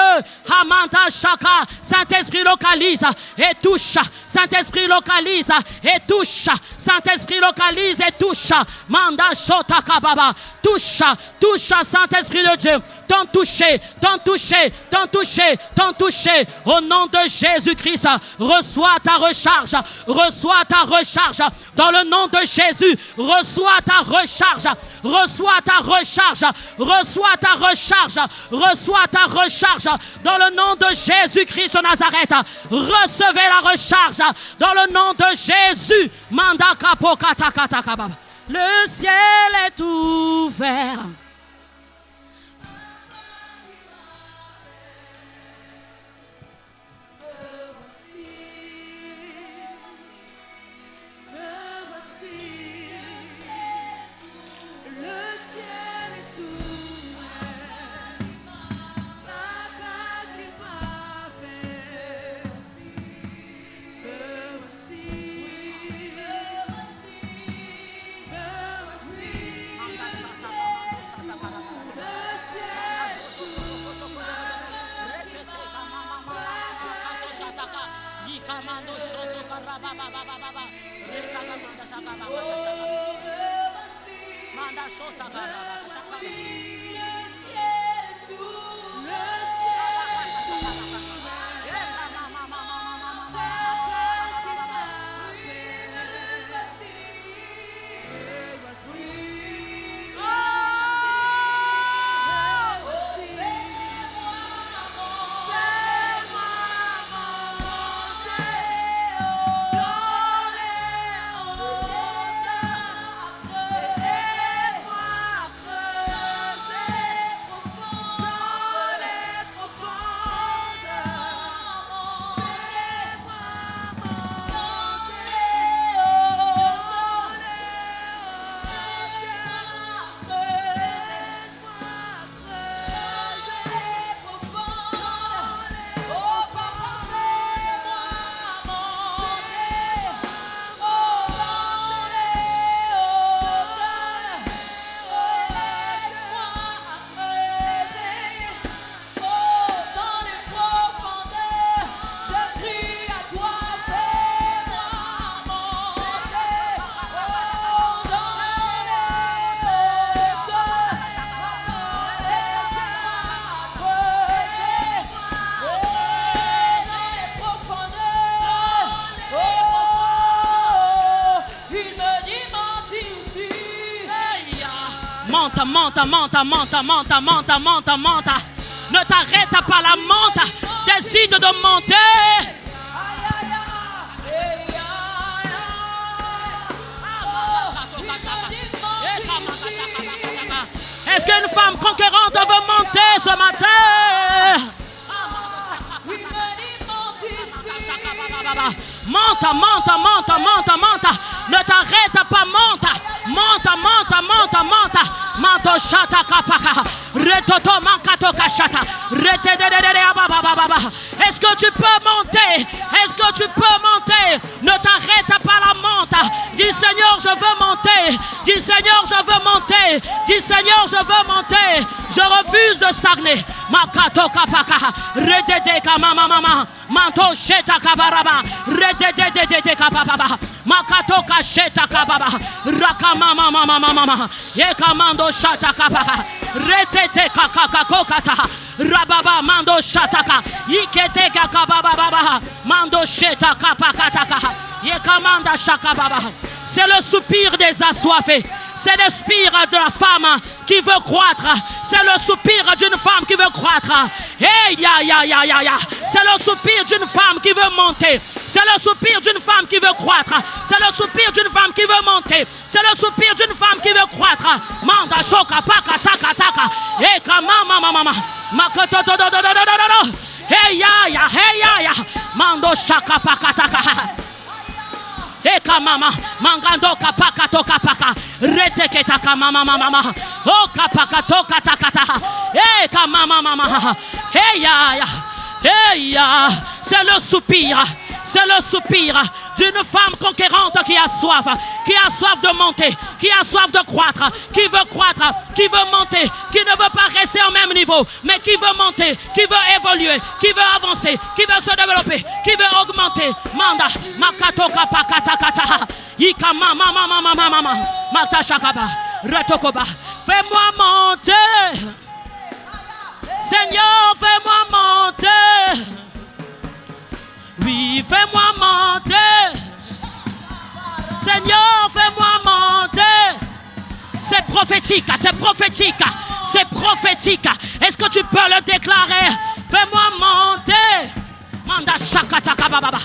Hamanta Shaka. Saint-Esprit localise et touche. Saint-Esprit localise et touche. Saint-Esprit localise et touche. Manda Shotaka Baba. Touche, touche, Saint-Esprit de Dieu. T'en toucher, t'en toucher, t'en toucher, t'en toucher. Au nom de Jésus-Christ, reçois ta recharge. Reçois ta recharge. Dans le nom de Jésus, reçois ta recharge. Reçois ta recharge. Reçois ta recharge. Reçois ta recharge. Dans le nom de Jésus-Christ de Nazareth, recevez la recharge. Dans le nom de Jésus. Mandaka pokata kata kababa. Le ciel est ouvert. Monte. Ne t'arrête pas la monte. Décide de monter. Est-ce qu'une femme conquérante veut monter ce matin? Monte. Ne t'arrête pas, monte. Manto shata kapaka. Retoto mankato kashata. Est-ce que tu peux monter? Ne t'arrête pas la monte. Dis Seigneur, je veux monter. Dis Seigneur, je veux monter. Je refuse de stagner. Makato kapaka. Redede kamama. Manto sheta kabaraba. Redede kababa. Makato kasheta kababa. Rakamama. Yekamando shata kababa. Retete kakakakokata. Rababa mando shataka. Ikete kakababa. Mando sheta kapakataka. Yekamanda shakababa. C'est le soupir des assoiffés. C'est le soupir de la femme qui veut croître. C'est le soupir d'une femme qui veut croître. Hey, ya. C'est le soupir d'une femme qui veut monter. C'est le soupir d'une femme qui veut croître. C'est le soupir d'une femme qui veut monter. C'est le soupir d'une femme qui veut croître. Manda shoka paka saka. Hey, mama. Makotodododododododo. Hey, ya. Mando shaka paka taka. Eka mama, mangando kapaka toka paka, reteke taka mama, o kapaka toka takata, eka mama, hey ya, c'est le soupir d'une femme conquérante qui a soif de monter, qui a soif de croître, qui veut monter, qui ne veut pas rester au même niveau, mais qui veut monter, qui veut évoluer, qui veut avancer, qui veut se développer, qui veut augmenter. Manda, makatoka pakatakata, ika mama, matashakaba, retokoba. Fais-moi monter, Seigneur, fais-moi monter. Oui, fais-moi monter. Seigneur, fais-moi monter. C'est prophétique. Est-ce que tu peux le déclarer? Fais-moi monter. Manda shakataka baba.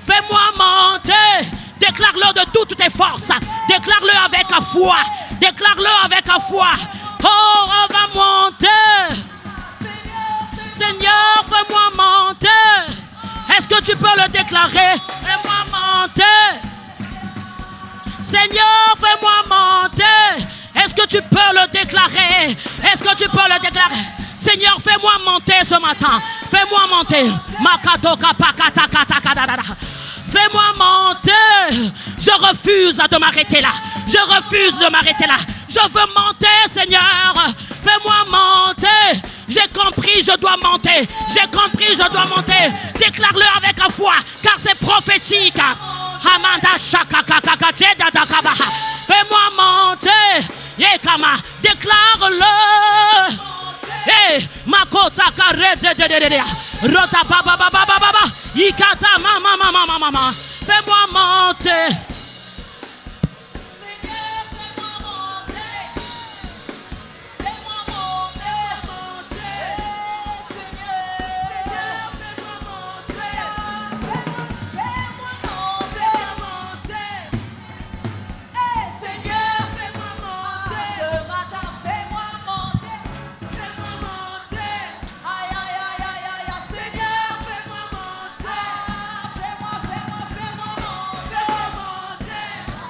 Fais-moi monter. Déclare-le de toutes tes forces. Déclare-le avec foi. Oh, on va monter. Seigneur, fais-moi monter. Est-ce que tu peux le déclarer? Fais-moi monter. Seigneur, fais-moi monter. Est-ce que tu peux le déclarer? Seigneur, fais-moi monter ce matin. Fais-moi monter. Fais-moi monter. Je refuse de m'arrêter là. Je veux monter, Seigneur. Fais-moi monter. J'ai compris, je dois monter. Déclare-le avec la foi, car c'est prophétique. Fais-moi monter. Yekama, déclare-le. Hey, makota karete de. Rota baba. Ikata mama. Fais-moi monter.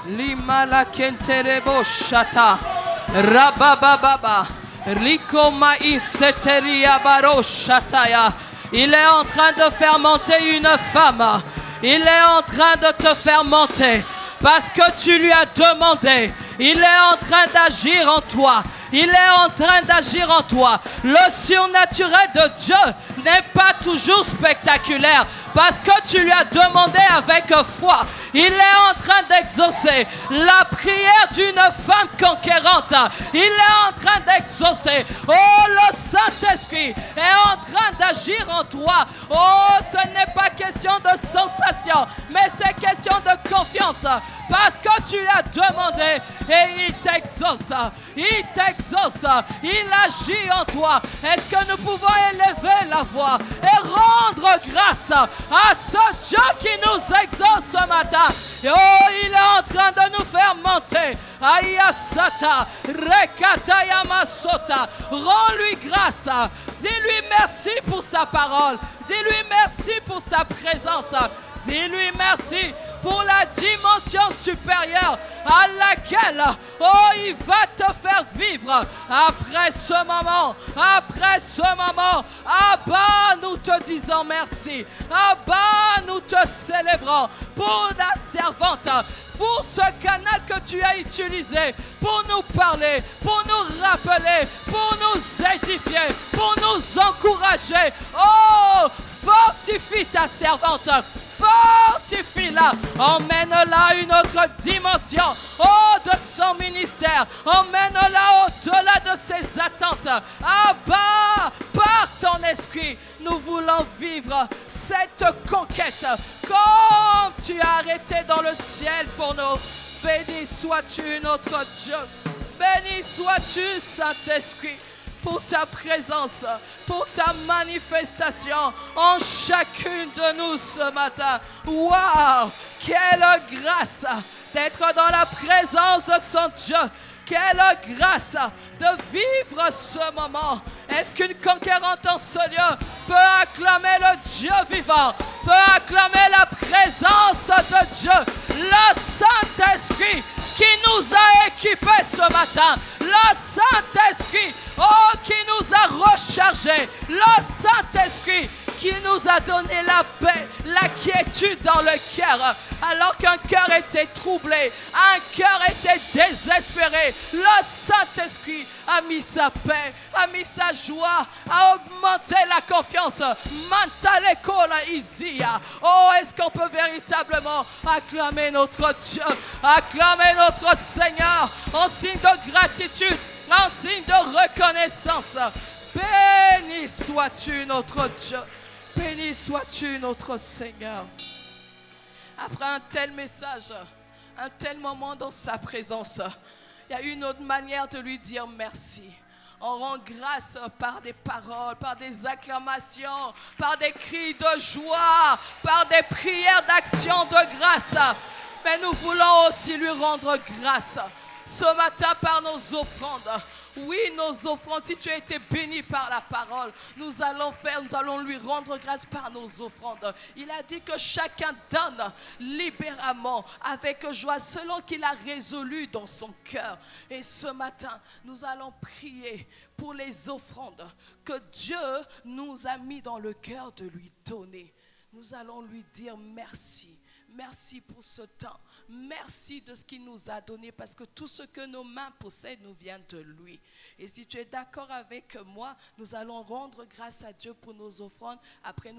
Limala kenterebo shata rabababa riko maiseteria baro shataya. Il est en train de faire monter une femme. Il est en train de te faire monter parce que tu lui as demandé. Il est en train d'agir en toi. Le surnaturel de Dieu n'est pas toujours spectaculaire parce que tu lui as demandé avec foi. Il est en train d'exaucer la prière d'une femme conquérante. Il est en train d'exaucer. Oh, le Saint-Esprit est en train d'agir en toi. Oh, ce n'est pas question de sensation, mais c'est question de confiance. Parce que tu lui as demandé, et il t'exauce. Il t'exauce. Il agit en toi. Est-ce que nous pouvons élever la voix et rendre grâce à ce Dieu qui nous exauce ce matin? Et oh, il est en train de nous faire monter. Ayasata, Rekata Yamasota. Rends-lui grâce. Dis-lui merci pour sa parole. Dis-lui merci pour sa présence. Dis-lui merci pour la dimension supérieure à laquelle, oh, il va te faire vivre après ce moment. Après ce moment, Abba, nous te disons merci. Abba, nous te célébrons pour ta servante, pour ce canal que tu as utilisé pour nous parler, pour nous rappeler, pour nous édifier, pour nous encourager. Oh, fortifie ta servante. Fortifie-la, emmène-la à une autre dimension, oh, de son ministère, emmène-la au-delà de ses attentes. Abba, par ton esprit, nous voulons vivre cette conquête comme tu as arrêté dans le ciel pour nous. Béni sois-tu notre Dieu, béni sois-tu Saint-Esprit, pour ta présence, pour ta manifestation en chacune de nous ce matin. Waouh! Quelle grâce d'être dans la présence de son Dieu. Quelle grâce de vivre ce moment. Est-ce qu'une conquérante en ce lieu peut acclamer le Dieu vivant, peut acclamer la présence de Dieu, le Saint-Esprit qui nous a équipés ce matin, le Saint-Esprit, oh, qui nous a rechargés, le Saint-Esprit qui nous a donné la paix, la quiétude dans le cœur, alors qu'un cœur était troublé, un cœur était désespéré. Le Saint-Esprit a mis sa paix, a mis sa joie, a augmenté la confiance. Oh, est-ce qu'on peut véritablement acclamer notre Dieu, acclamer notre Seigneur en signe de gratitude, en signe de reconnaissance? Béni sois-tu notre Dieu. Béni sois-tu notre Seigneur. Après un tel message, un tel moment dans sa présence, il y a une autre manière de lui dire merci. On rend grâce par des paroles, par des acclamations, par des cris de joie, par des prières d'action de grâce. Mais nous voulons aussi lui rendre grâce ce matin par nos offrandes. Oui, nos offrandes, si tu as été béni par la parole, nous allons lui rendre grâce par nos offrandes. Il a dit que chacun donne libérément, avec joie, selon qu'il a résolu dans son cœur. Et ce matin, nous allons prier pour les offrandes que Dieu nous a mis dans le cœur de lui donner. Nous allons lui dire merci. Merci pour ce temps. Merci de ce qu'il nous a donné, parce que tout ce que nos mains possèdent nous vient de lui. Et si tu es d'accord avec moi, nous allons rendre grâce à Dieu pour nos offrandes. Après,